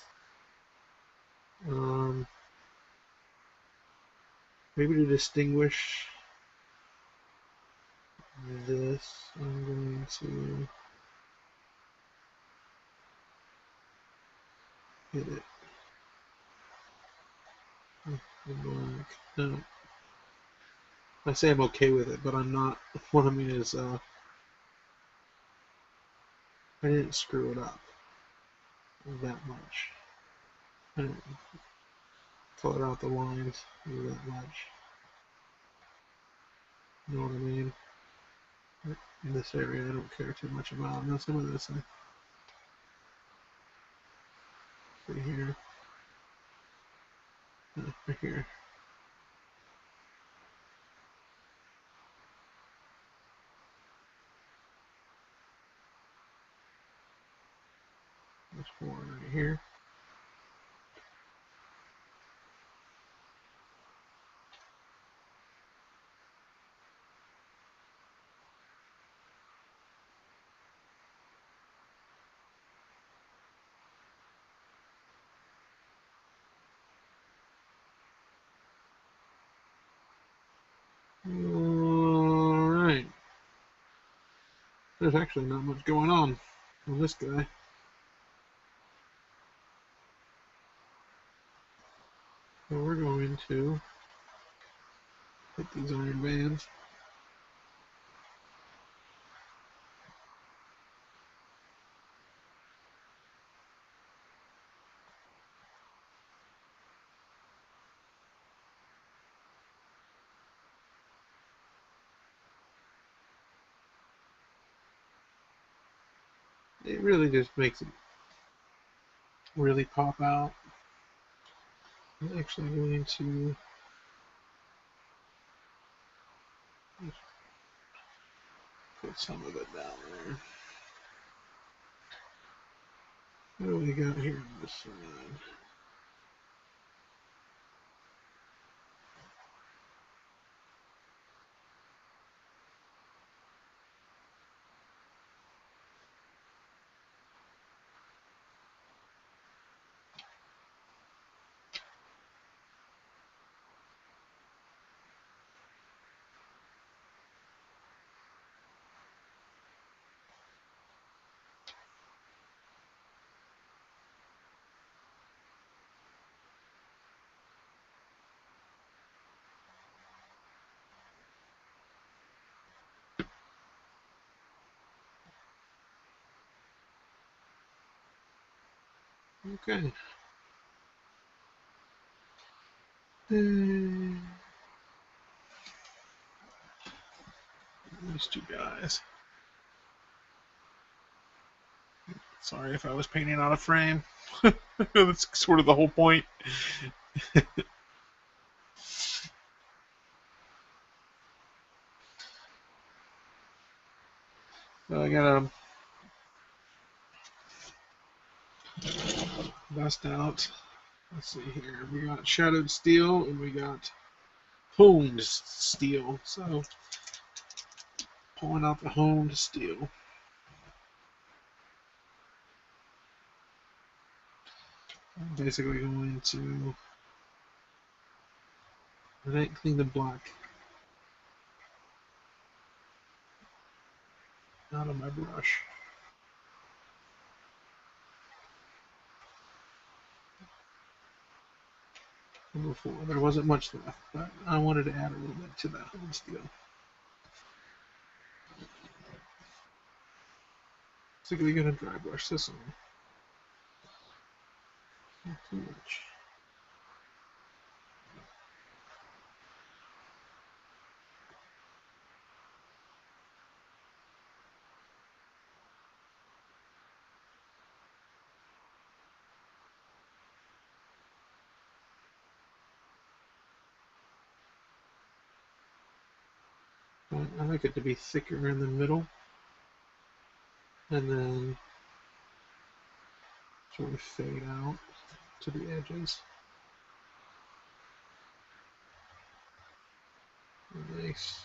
Maybe to distinguish this, I'm going to hit it. Black. No. I say I'm okay with it, but I'm not. What I mean is, I didn't screw it up that much. I didn't color out the lines that much. You know what I mean? In this area, I don't care too much about. Now some of this, right here, right here. This one right here. Alright. There's actually not much going on this guy. So we're going to hit these iron bands. It really just makes it really pop out. I'm actually going to put some of it down there. What do we got here on this side? Okay. These two guys. Sorry if I was painting out of frame. That's sort of the whole point. I gotta bust out. Let's see here. We got shadowed steel and we got honed steel. So pulling out the honed steel. I'm basically going to clean the black out of my brush. Number 4. There wasn't much left, but I wanted to add a little bit to that honed steel. Basically gonna dry brush this on. Not too much. I like it to be thicker in the middle, and then sort of fade out to the edges. Nice.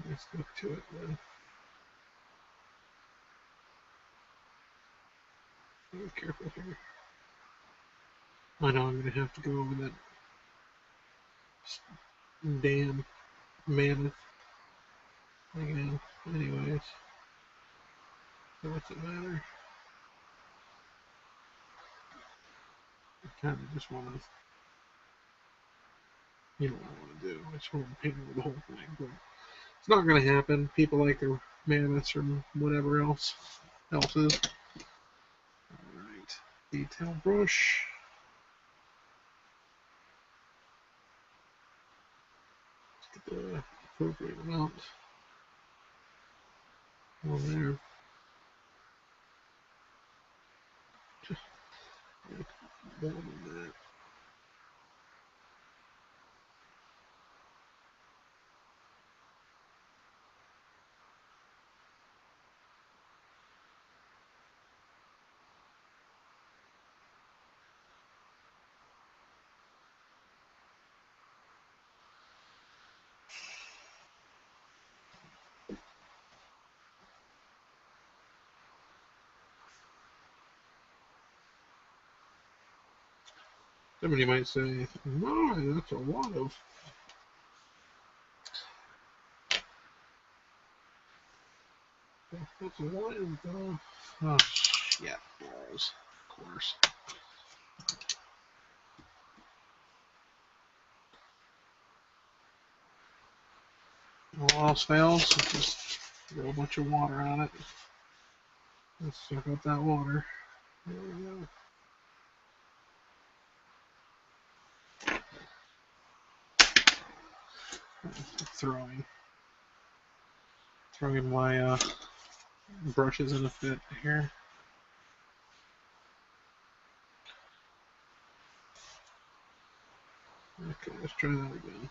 Nice look to it then. Be careful here. I know I'm going to have to go over that damn mammoth again. Anyways, so what's it matter? I kind of just want to, you know what I want to do. I just want to paint over the whole thing, but it's not going to happen. People like their mammoths or whatever else. Alright, detail brush. Get the appropriate amount on there. Just like that and that. Somebody might say, no, that's a lot of. That's a lot of. Oh, shit, balls. Of course. All else fails, just throw a bunch of water on it. Let's suck up that water. There we go. Throwing my brushes in a fit here. Okay, let's try that again.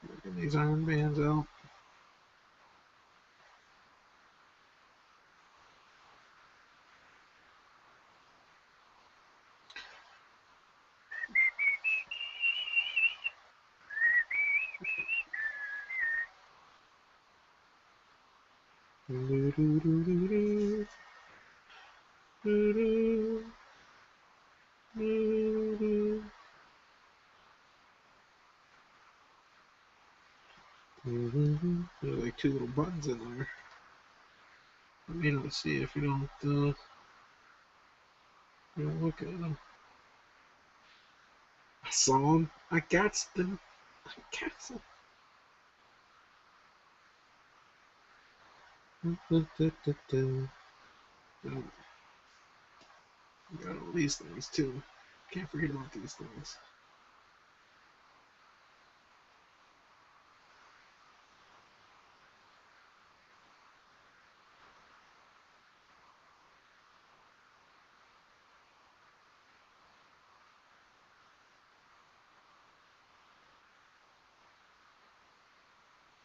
Working these iron bands out. There's like two little buttons in there. You may not see if you don't look at them. I saw them. I got them. I got them. Got all these things too. Can't forget about these things.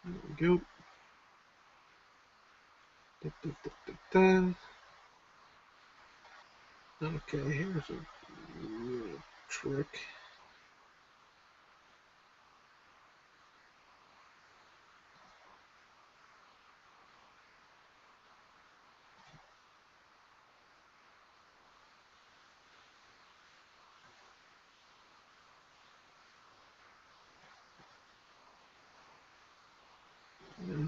There we go. Da, da, da, da, da. Okay, here's a little trick. Yeah.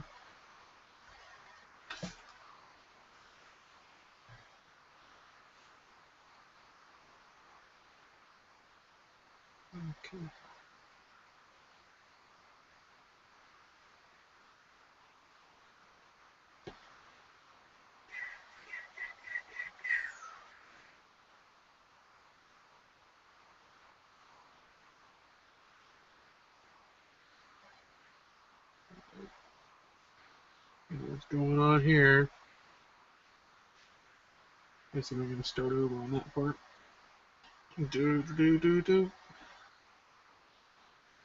Okay. What's going on here? Guess I'm going to start over on that part. Do.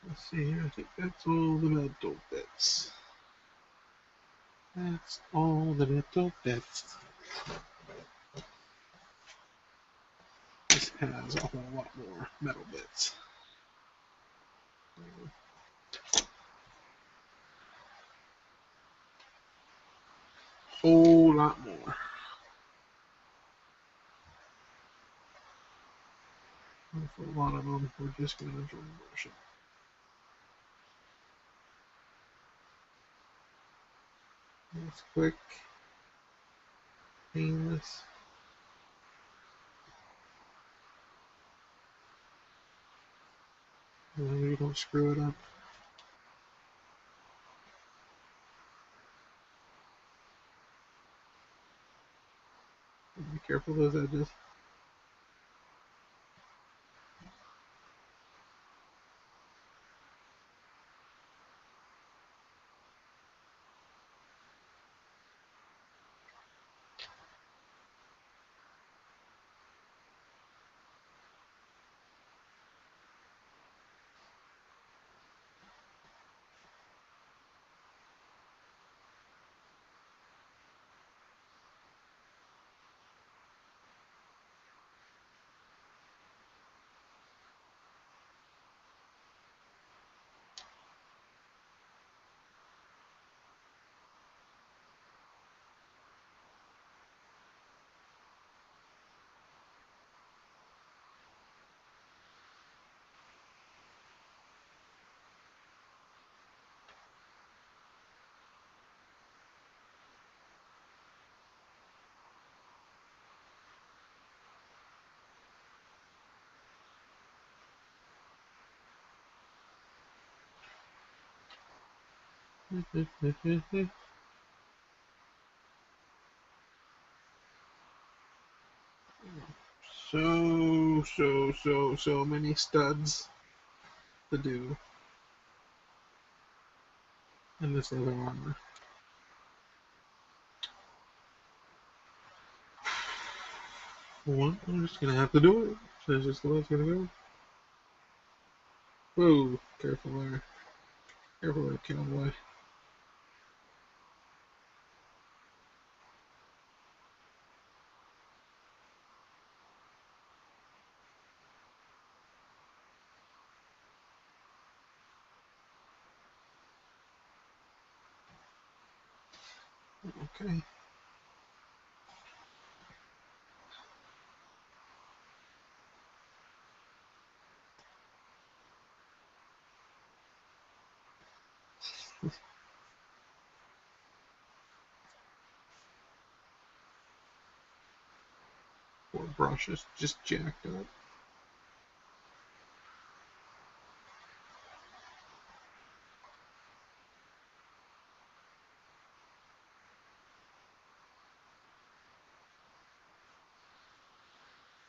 Let's see here. I think that's all the metal bits. That's all the metal bits. This has a whole lot more metal bits. Whole lot more. And for a lot of them, we're just going to dry brush it. It's quick, painless. You don't screw it up. Be careful of those edges. So many studs to do in this leather armor. Well, I'm just gonna have to do it. That's just the way it's gonna go. Whoa, careful there. Careful there, cowboy. Okay. Poor brush is just jacked up.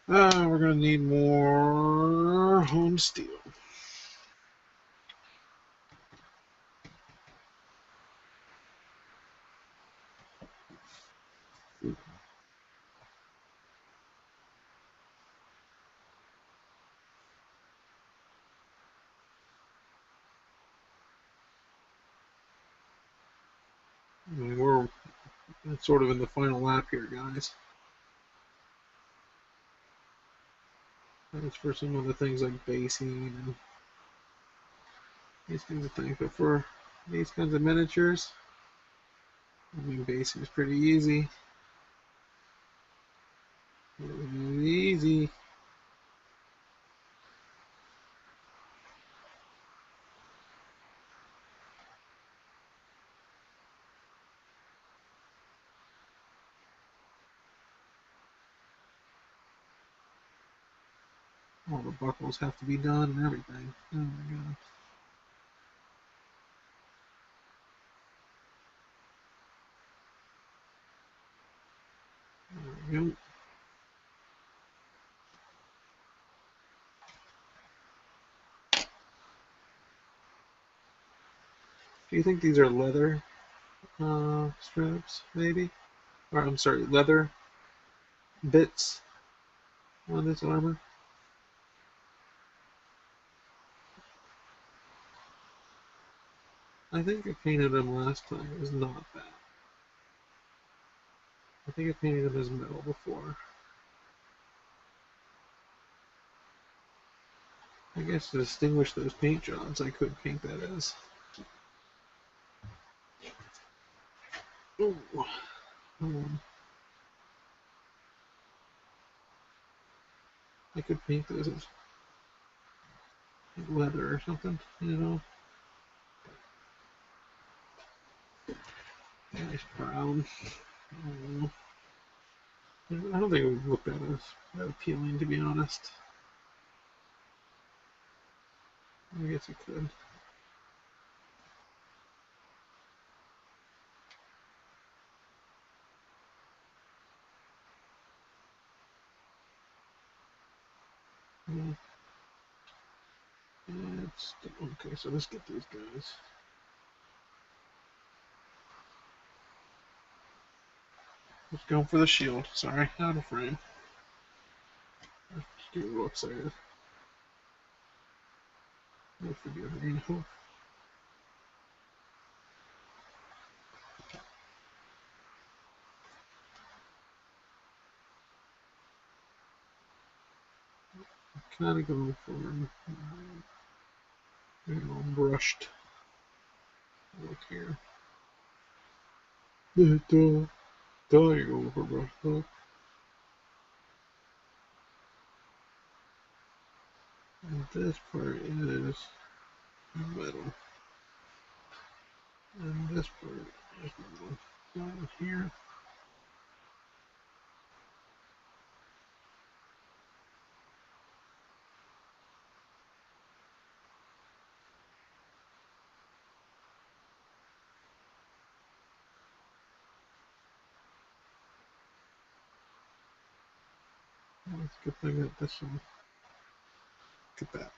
We're gonna need more home steel. I mean, we're sort of in the final lap here, guys. That's for some of the things like basing and these kinds of things. But for these kinds of miniatures, I mean, basing is pretty easy. Easy. All the buckles have to be done and everything. Oh my god. There we go. Do you think these are leather strips, maybe? Or I'm sorry, leather bits on this armor? I think I painted them last time. It was not that. I think I painted them as metal before. I guess to distinguish those paint jobs, I could paint that as. Ooh. I could paint those as leather or something, you know? Nice brown. I don't think it would look that appealing, to be honest. I guess it could. Yeah. It's okay. So let's get these guys. Let's go for the shield. Sorry, out of frame. Just get a little excited. You'll forgive me. Kind of go for brushed look here. Duh, you go for brushed look. And this part is metal. And this part is metal. Down here. Let's get thing at this one. Get that.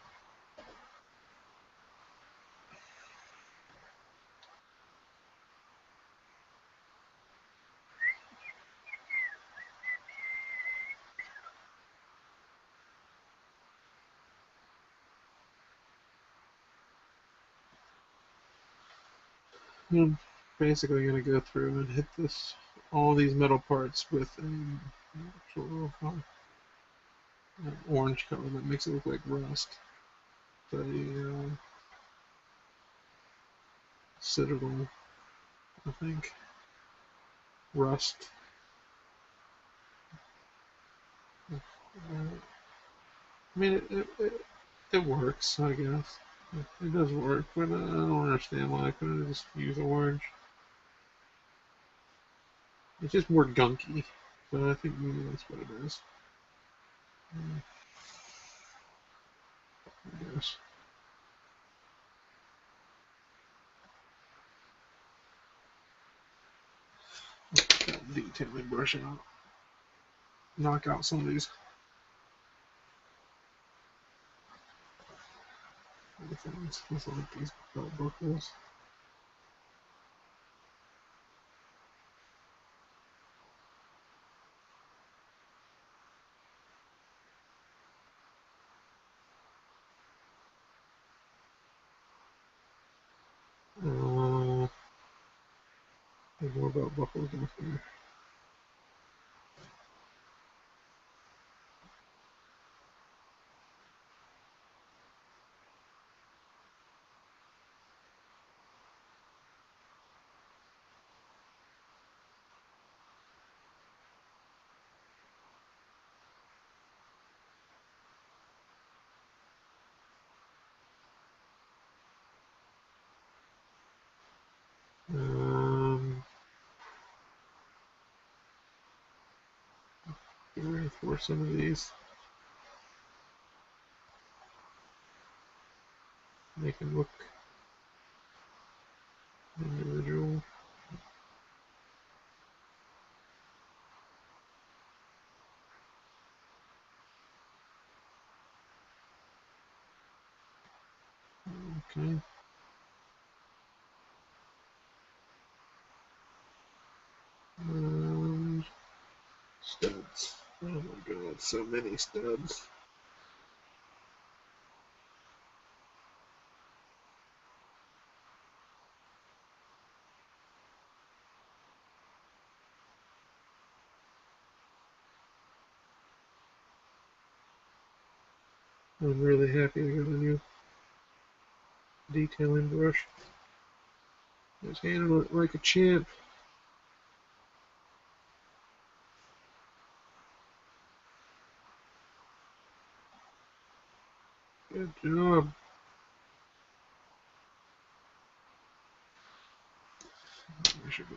I'm basically going to go through and hit all these metal parts with a sort of orange color that makes it look like rust. The citadel, I think. rust. I mean, it works, I guess. It does work, but I don't understand why I couldn't just use orange. It's just more gunky, but I think maybe that's what it is. I guess. Detailing brush out. Knock out some of these things. Just like these belt buckles. There's more belt buckles in here. Reinforce some of these. Make them look individual. Okay. Studs. Oh my god, so many studs. I'm really happy I got a new detailing brush. Just handle it like a champ. Good job. I should go.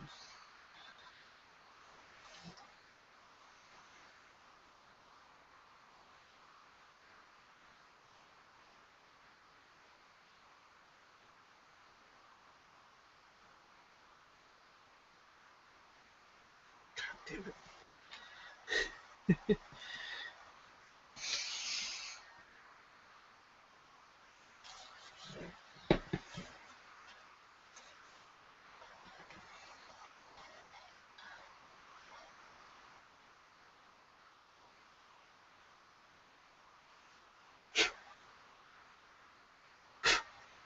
Damn it.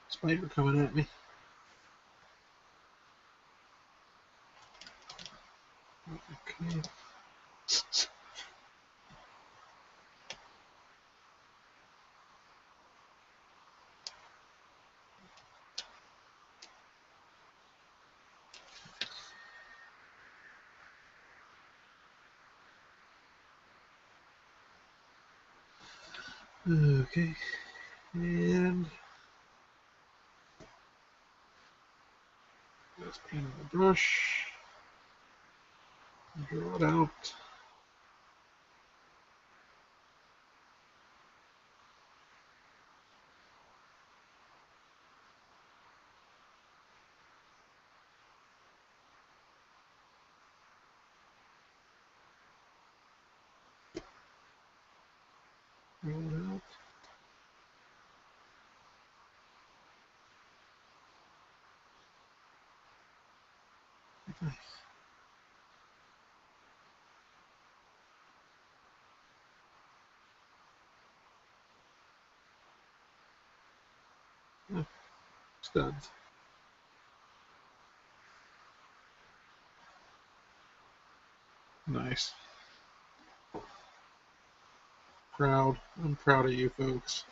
Spider coming at me. Okay. Okay. And let's paint on the brush. Draw it out. Draw it out. Nice. Oh, studs. Nice. Proud. I'm proud of you folks.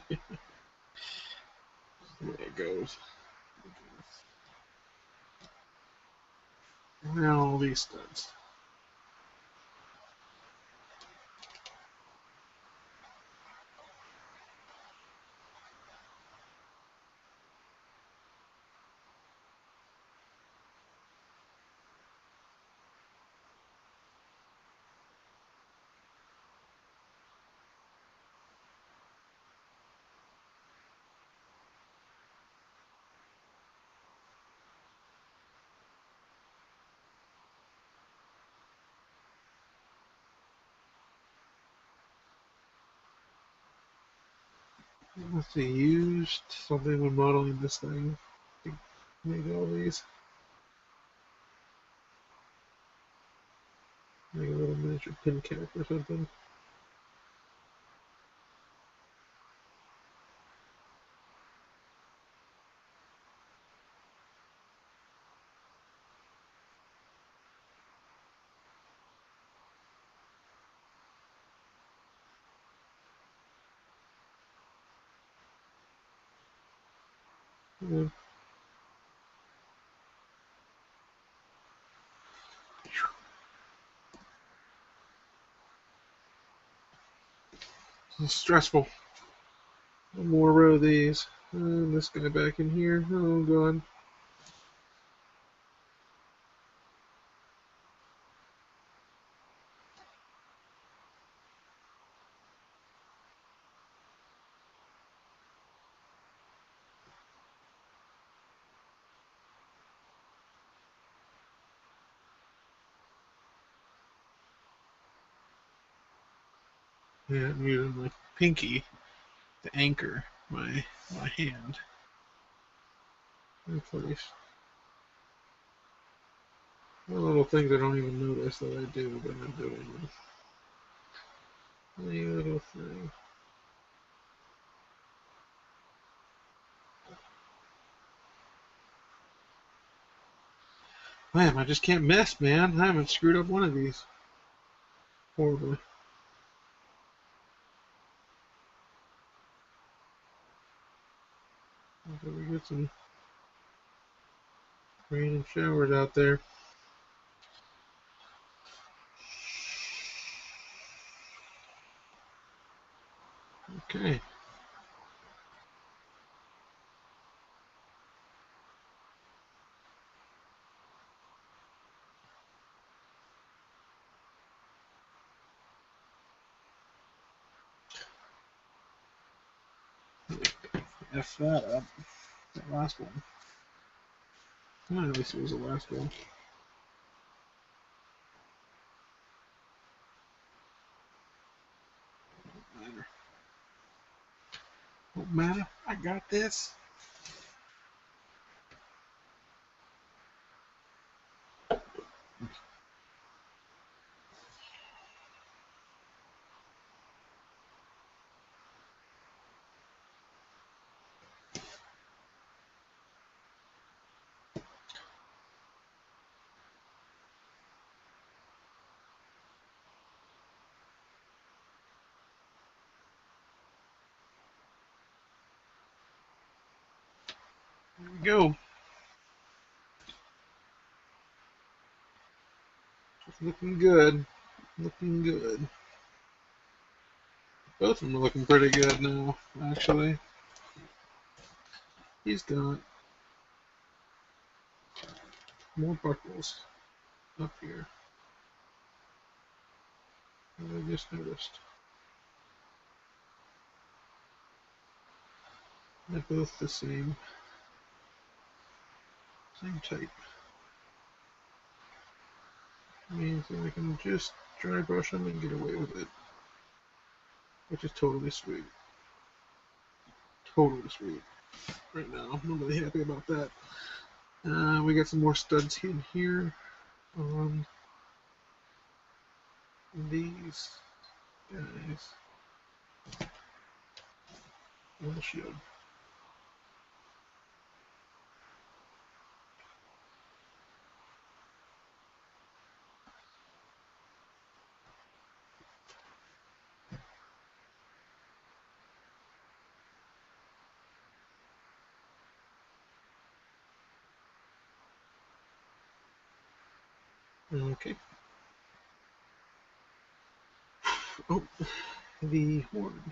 There it goes. Now all these studs. Let's see, used something when modeling this thing. Made all these. Make a little miniature pin cap or something. Yeah. It's stressful. One more row of these. And this guy back in here. Oh, God. Yeah, I'm using my pinky to anchor my hand in place. One little things I don't even notice that I do, but I'm doing them. Any little thing. Man, I just can't miss, man. I haven't screwed up one of these. Horribly. So we get some rain and showers out there. Okay. F that up. That last one. Well, at least it was the last one. Don't matter. Don't matter. I got this. Here we go. It's looking good. Looking good. Both of them are looking pretty good now, actually. He's got more buckles up here. That I just noticed. They're both the same type. Means that I can just dry brush them and get away with it, which is totally sweet. Totally sweet. Right now, I'm really happy about that. We got some more studs in here on these guys. On the shield. Okay. Oh, the horn.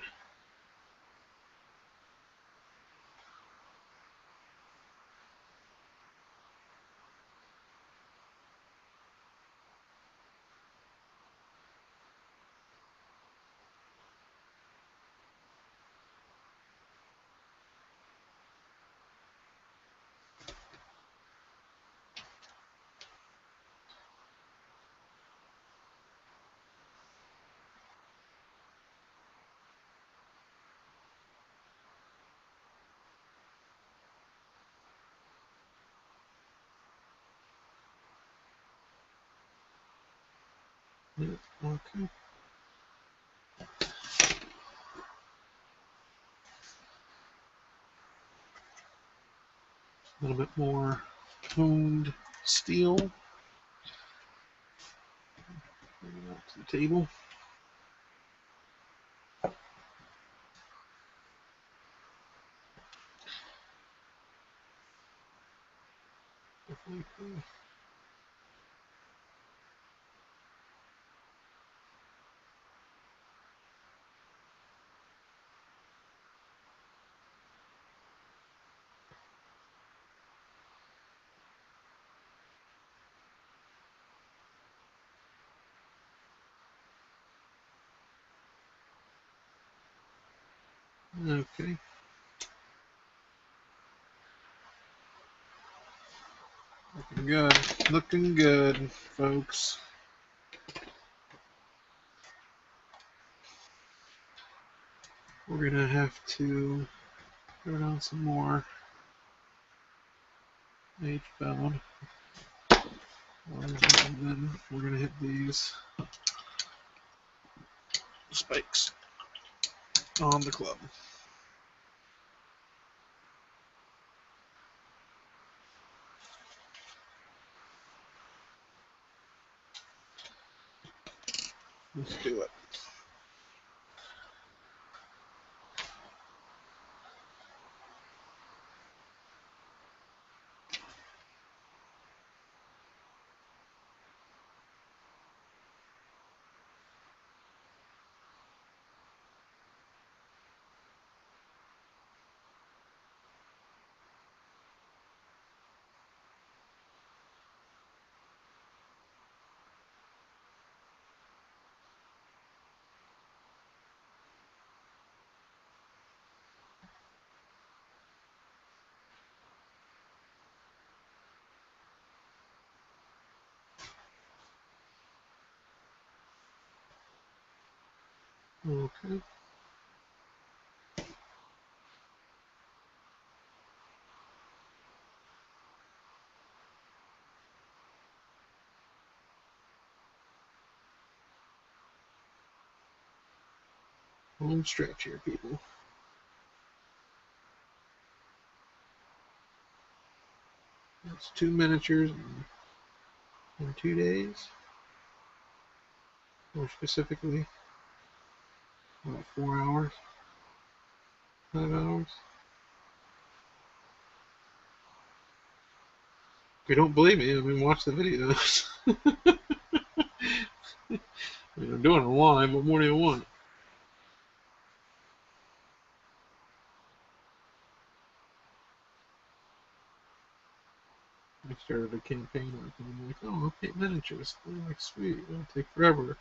Yeah, okay. A little bit more toned steel. Bring it out to the table. Okay. Looking good. Looking good, folks. We're gonna have to throw down some more H-bound. And then we're gonna hit these spikes on the club. Let's do it. Okay. Home stretch here, people. That's 2 miniatures in 2 days. More specifically, about 4 hours, 5 hours. If you don't believe me, I mean, watch the videos. I mean, I'm doing it live. What more do you want? I started a campaign up, and I'm like, oh, I'll paint miniatures. They're like, sweet, it'll take forever.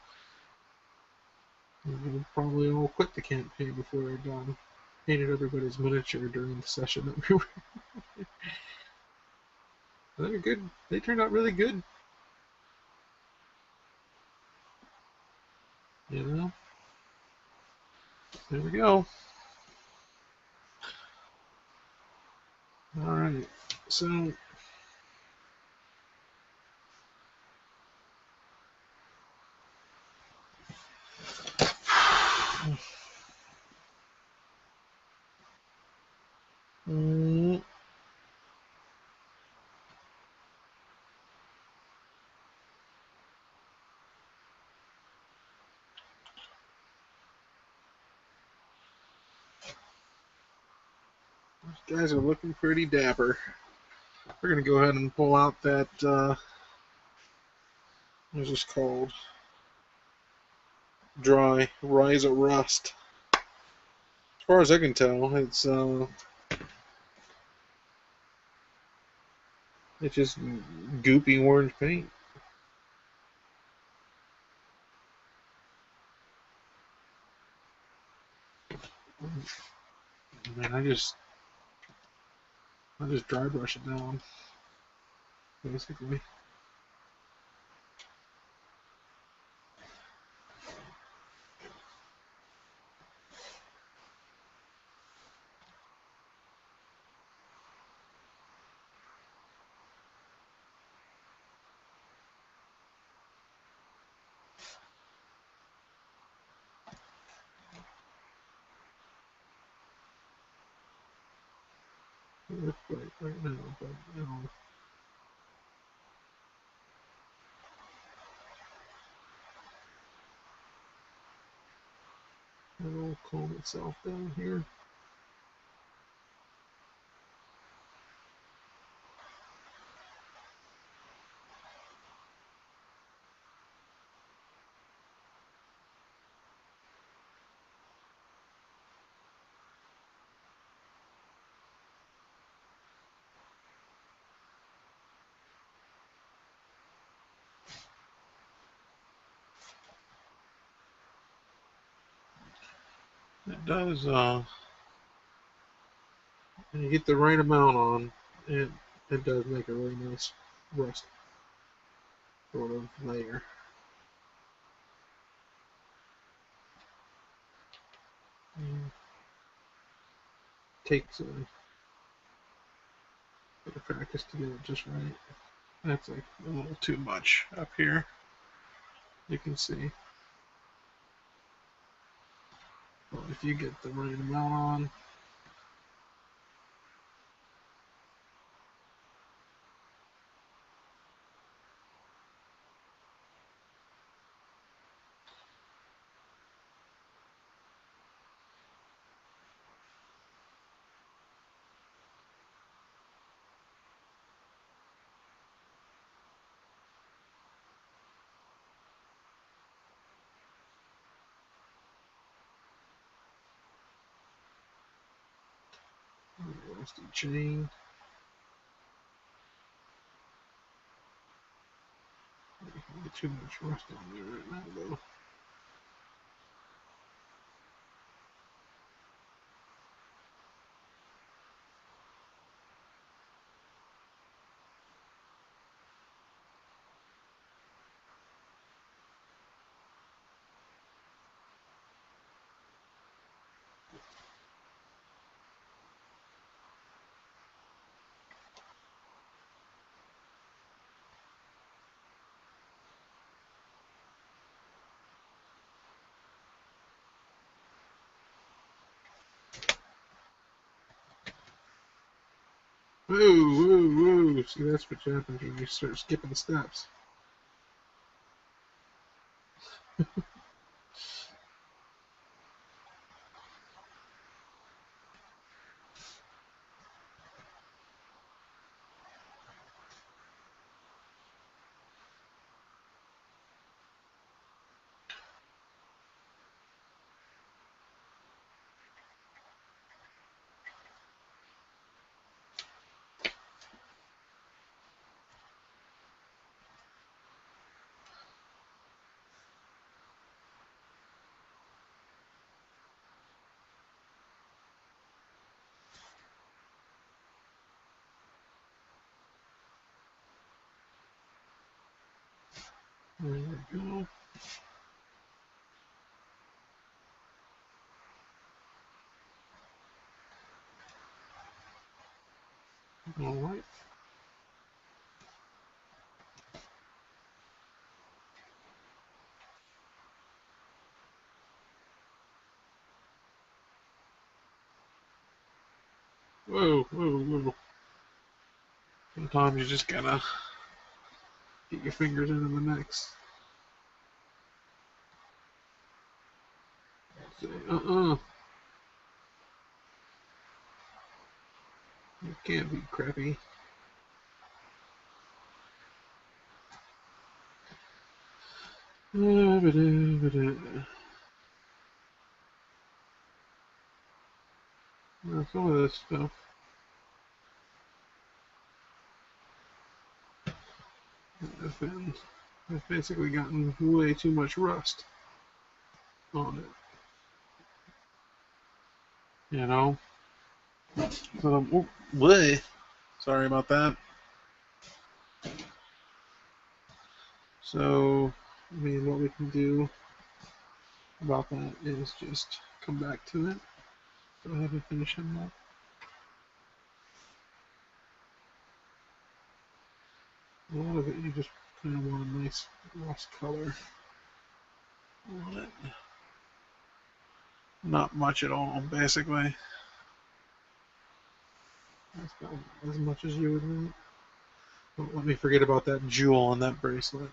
And we'll probably all quit the campaign before they're done. Painted everybody's miniature during the session that we were. They're good. They turned out really good. You know. There we go. All right. So. Mm, these guys are looking pretty dapper. We're gonna go ahead and pull out that This is called dry rise of rust. As far as I can tell, it's just goopy orange paint. Man, I just dry brush it down, basically. It looks right now, but it'll calm itself down here. It does, when you get the right amount on, it does make a really nice rust sort of layer. Takes a bit of practice to get it just right. That's like a little too much up here. You can see. But if you get the right amount on, rusty chain. Get too much rust on there right now, though. Whoa, whoa, whoa. See, that's what happens when you start skipping steps. There we go. All right. Whoa, whoa, whoa. Sometimes you just gotta get your fingers into the mix. Say, you can't be crappy. Some of this stuff. I've basically gotten way too much rust on it. You know? So, sorry about that. So, I mean, what we can do about that is just come back to it. Go ahead and finish him up. A lot of it, you just kind of want a nice rust color on it. Not much at all, basically. That's about as much as you would want. Don't let me forget about that jewel on that bracelet.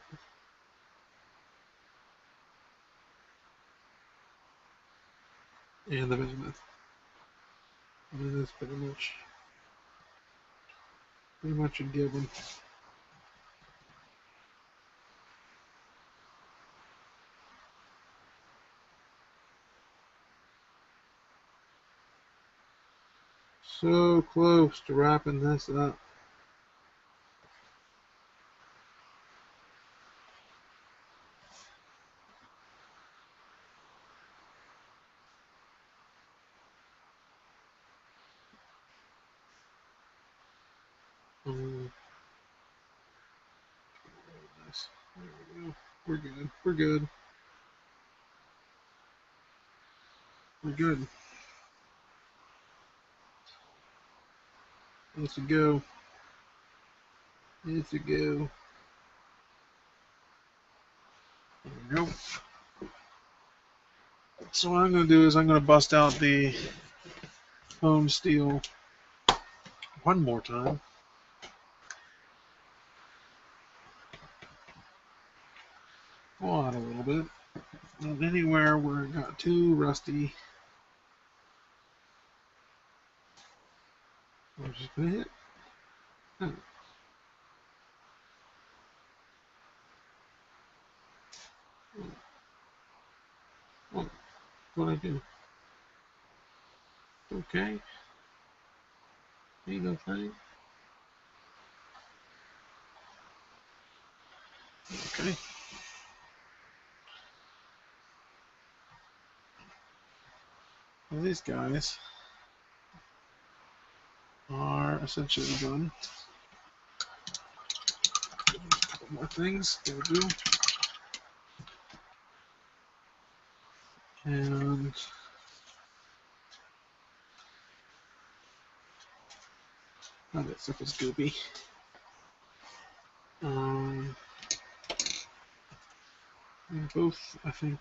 And the bismuth. I mean, that's pretty much a given. So close to wrapping this up. There we go. We're good. We're good. We're good. It's a go. It's a go. There we go. So what I'm going to do is I'm going to bust out the home steel one more time. Pull out a little bit. Not anywhere where it got too rusty. I'm just going to hit. Oh. Oh, what I do? Okay. Ain't no thing. Okay. Well, these guys are essentially done. A couple more things. There we go. And oh, that stuff is goopy. Both, I think,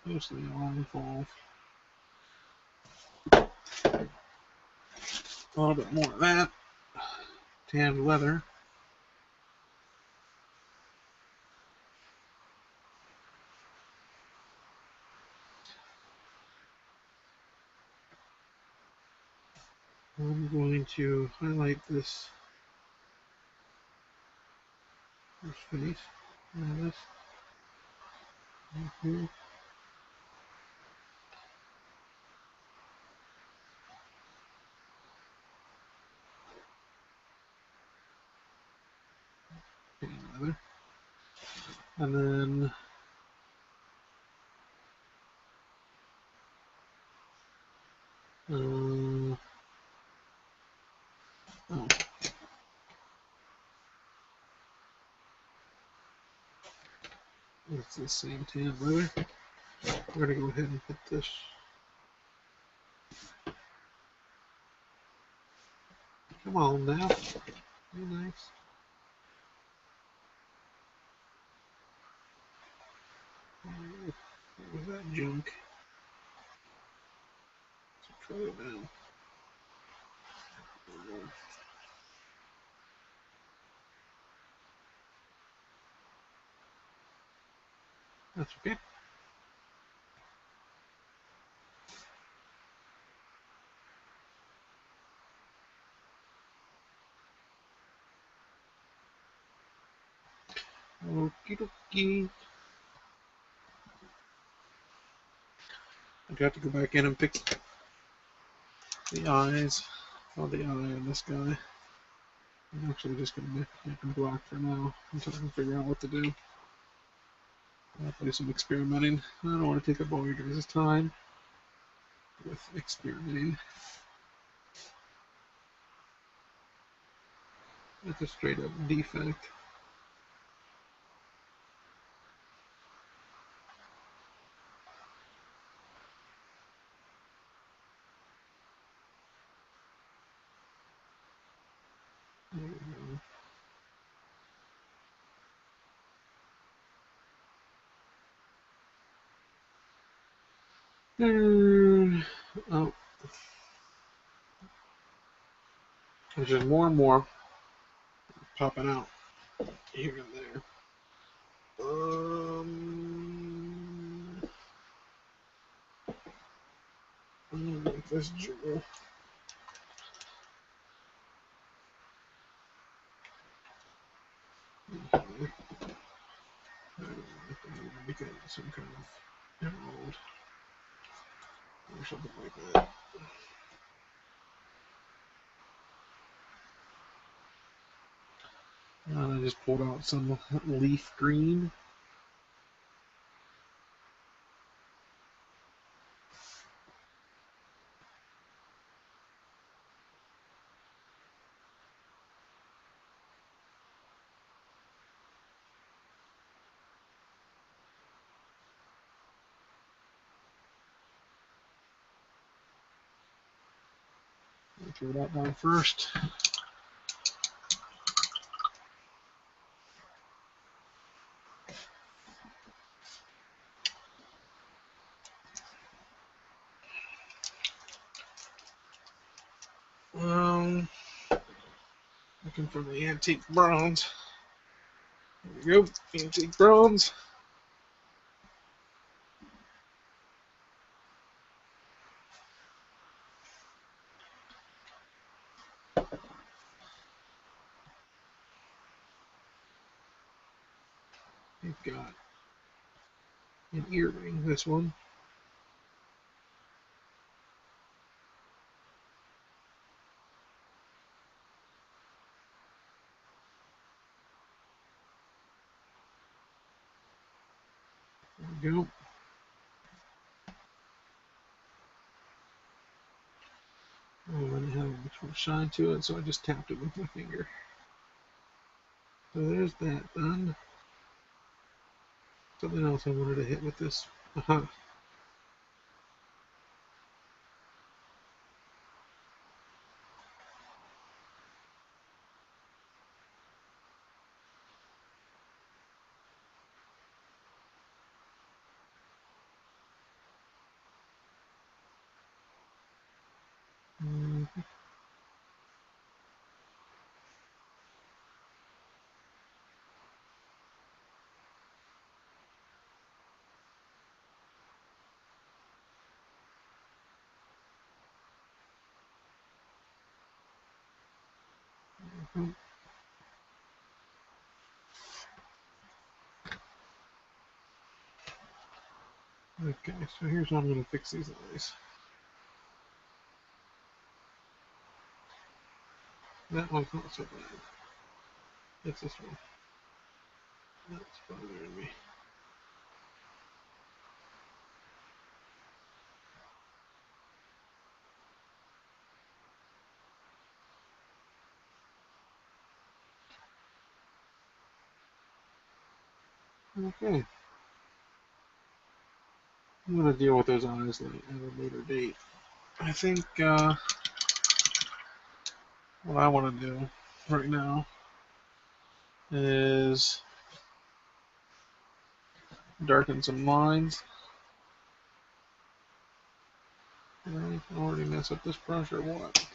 mostly all involve a little bit more of that. Tanned leather. I'm going to highlight this face. And this. Here. Leather. And then oh, it's the same tan leather. We're gonna go ahead and put this. Come on now. Be nice. What was that junk? Let's try it down. That's okay. Okie dokie. I got to go back in and fix the eyes. Oh, the eye on this guy. I'm actually just going to make him black for now until I can figure out what to do. I'll do some experimenting. I don't want to take up all your guys' time with experimenting. That's a straight up defect. There we go. Oh, there's just more and more popping out here and there. I'm gonna make this jewel. Okay. Make it some kind of emerald or something like that. I just pulled out some leaf green. Throw that down first. Looking for the antique bronze. There we go, antique bronze. We've got an earring, this one. There we go. Oh, and it had much more shine to it, so I just tapped it with my finger. So there's that done. Something else I wanted to hit with this. Uh-huh. Okay, so here's how I'm going to fix these eyes. That one's not so bad. It's this one. That's bothering me. Okay. I'm going to deal with those eyes at a later date. I think what I want to do right now is darken some lines. Did I already mess up this brush or what?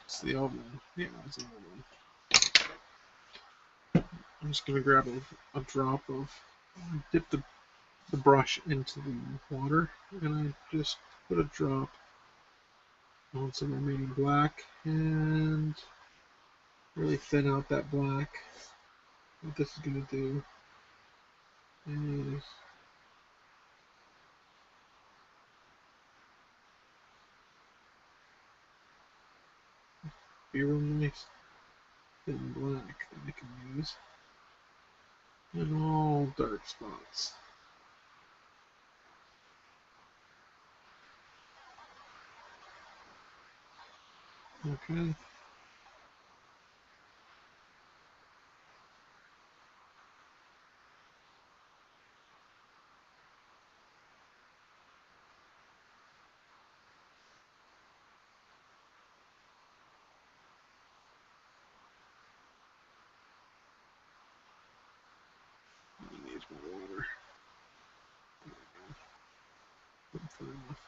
It's the old one. Yeah, it's the old one. I'm just going to grab a drop of, dip the brush into the water, and I just put a drop on some remaining black and really thin out that black. What this is going to do is be real nice. Then black that I can use. And all dark spots. Okay. It needs more water. Fair enough.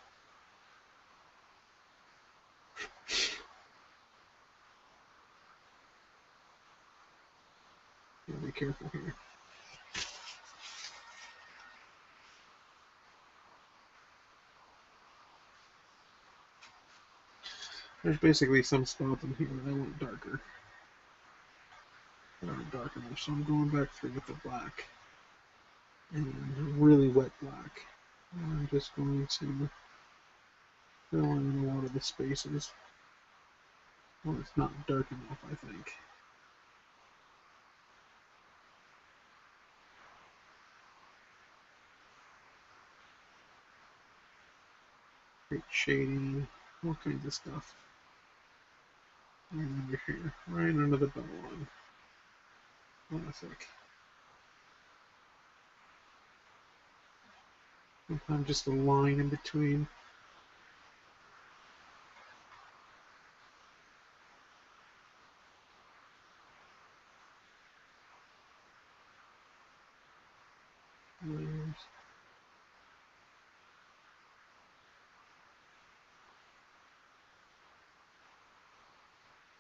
Gotta be careful here. There's basically some spots in here that I want darker. That aren't dark enough, so I'm going back through with the black. And really wet black. And I'm just going to fill in a lot of the spaces where it's not dark enough, I think. Great shading, all kinds of stuff. Right under here, right under the bell line. Classic. Sometimes just a line in between. Layers.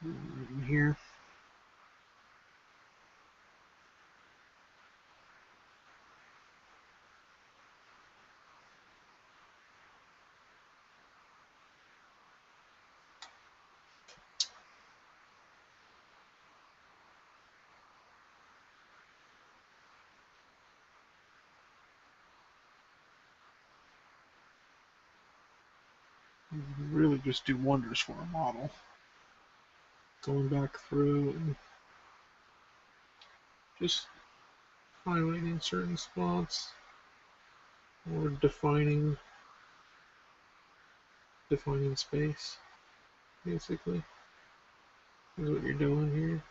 Right in here. Really just do wonders for a model. Going back through and just highlighting certain spots or defining space, basically, is what you're doing here.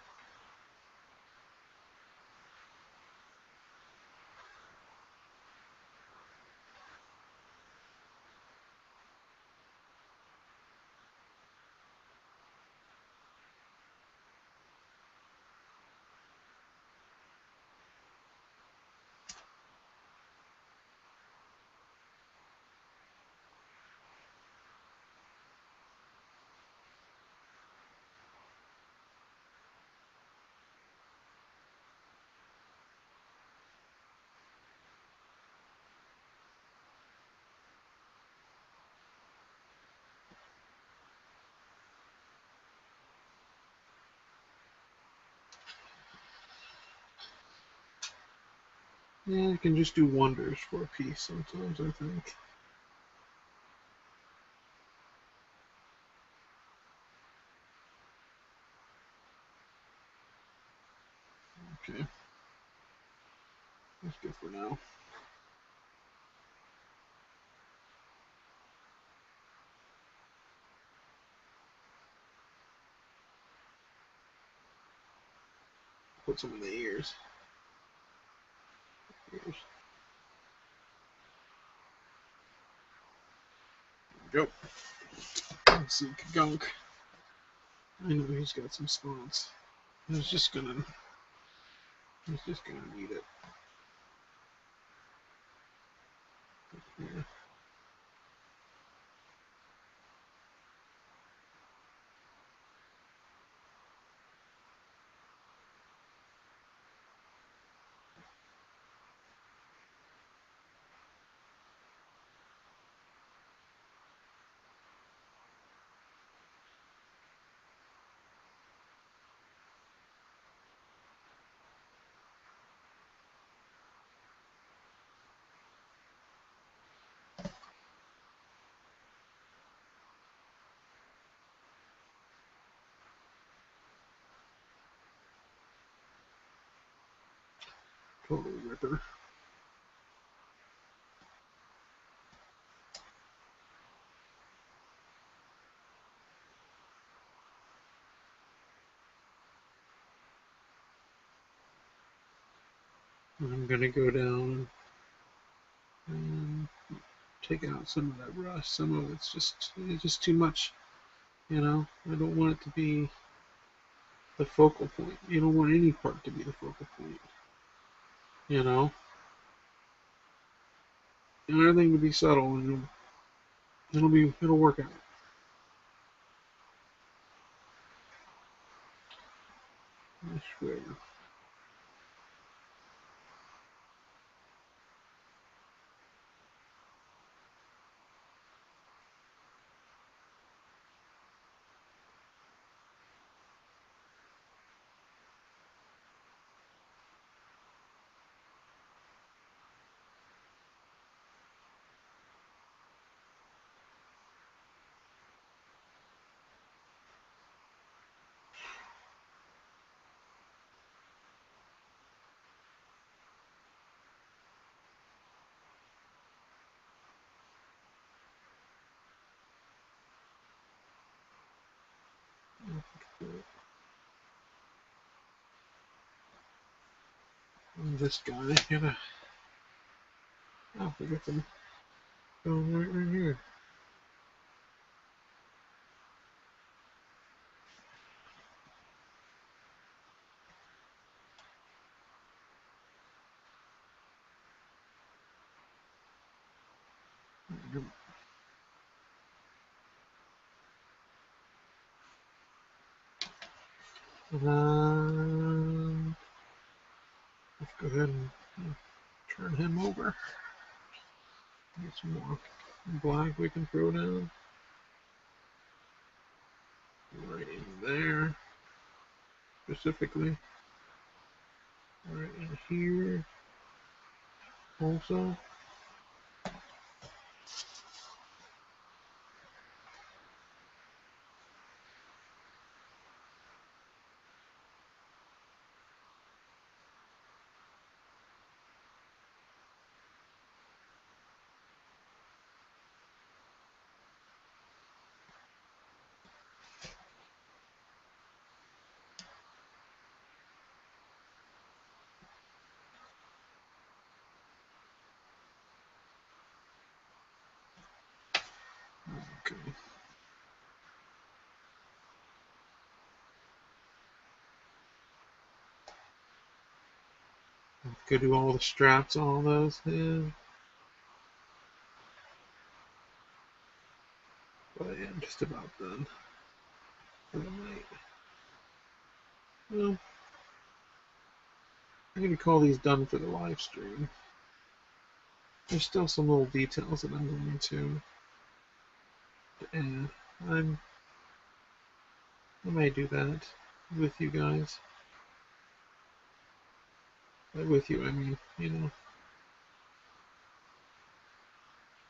Yeah, you can just do wonders for a piece sometimes, I think. Okay. That's good for now. Put some in the ears. Ears. There we go. Let's see, Gunk. I know he's got some spots. He's just gonna need it. Yeah. Total ripper. I'm going to go down and take out some of that rust. Some of it's just too much, you know. I don't want it to be the focal point. You don't want any part to be the focal point, you know. And everything to be subtle, and it'll work out. I swear. And this guy, oh, we got some going right here. Let's go ahead and turn him over. Get some more black we can throw down. Right in there, specifically. Right in here, also. Okay. Go do all the straps on all those. Yeah. But I am just about done for the night. Well, I'm going to call these done for the live stream. There's still some little details that I'm going to add. I may do that with you guys. With you, I mean,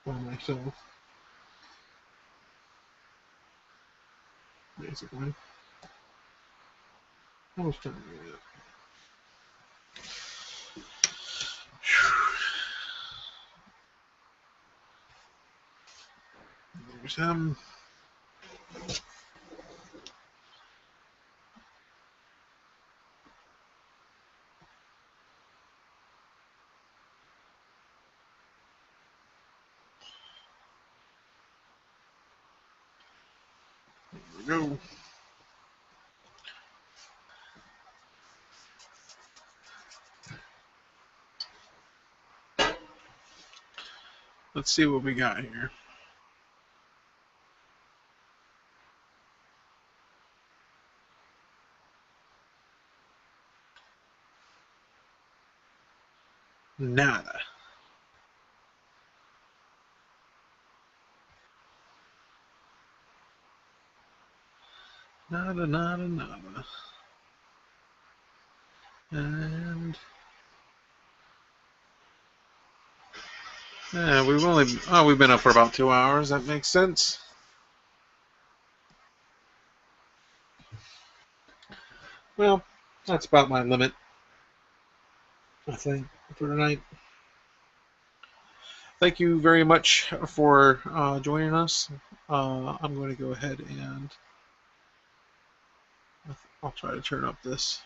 by myself, basically. I was trying to do that. There's him. There we go. Let's see what we got here. Nada. Nada, nada, nada. And yeah, we've been up for about 2 hours. That makes sense. Well, that's about my limit I think, for tonight. Thank you very much for joining us. I'm going to go ahead and I'll try to turn up this.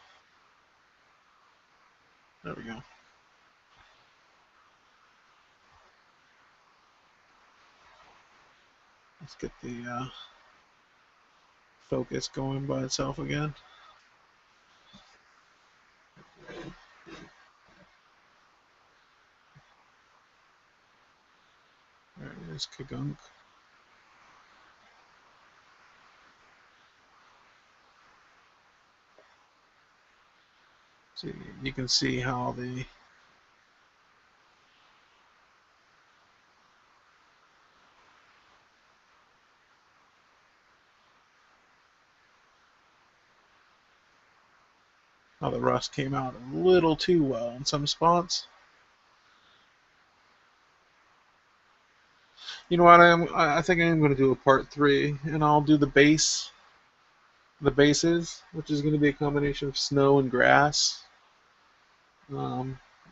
There we go. Let's get the focus going by itself again. There it is, Kagunk. So you can see how the rust came out a little too well in some spots. You know what? I think I'm going to do a part 3, and I'll do the bases, which is going to be a combination of snow and grass.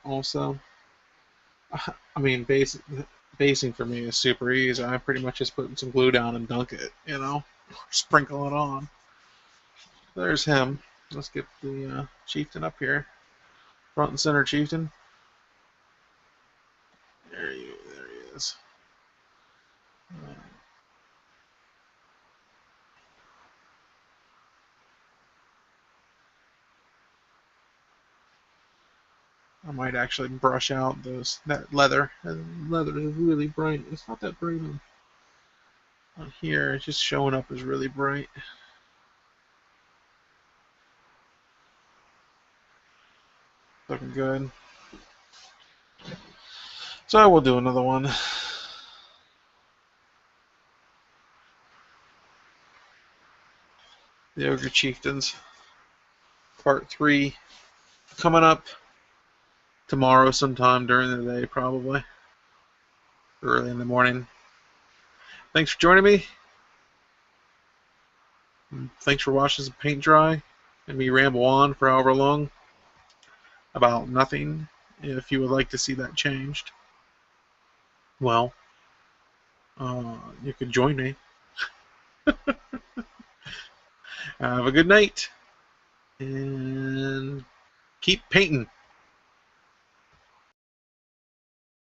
Also, I mean, basing for me is super easy. I pretty much just put some glue down and dunk it, sprinkle it on. There's him. Let's get the chieftain up here, front and center chieftain. There he is. I might actually brush out that leather. Leather is really bright. It's not that bright on here. It's just showing up as really bright. Looking good. So I will do another one. The Ogre Cheiftains, part 3, coming up tomorrow sometime during the day, probably early in the morning. Thanks for joining me. Thanks for watching some paint dry and me ramble on for however long about nothing. If you would like to see that changed, well, you could join me. Have a good night and keep painting.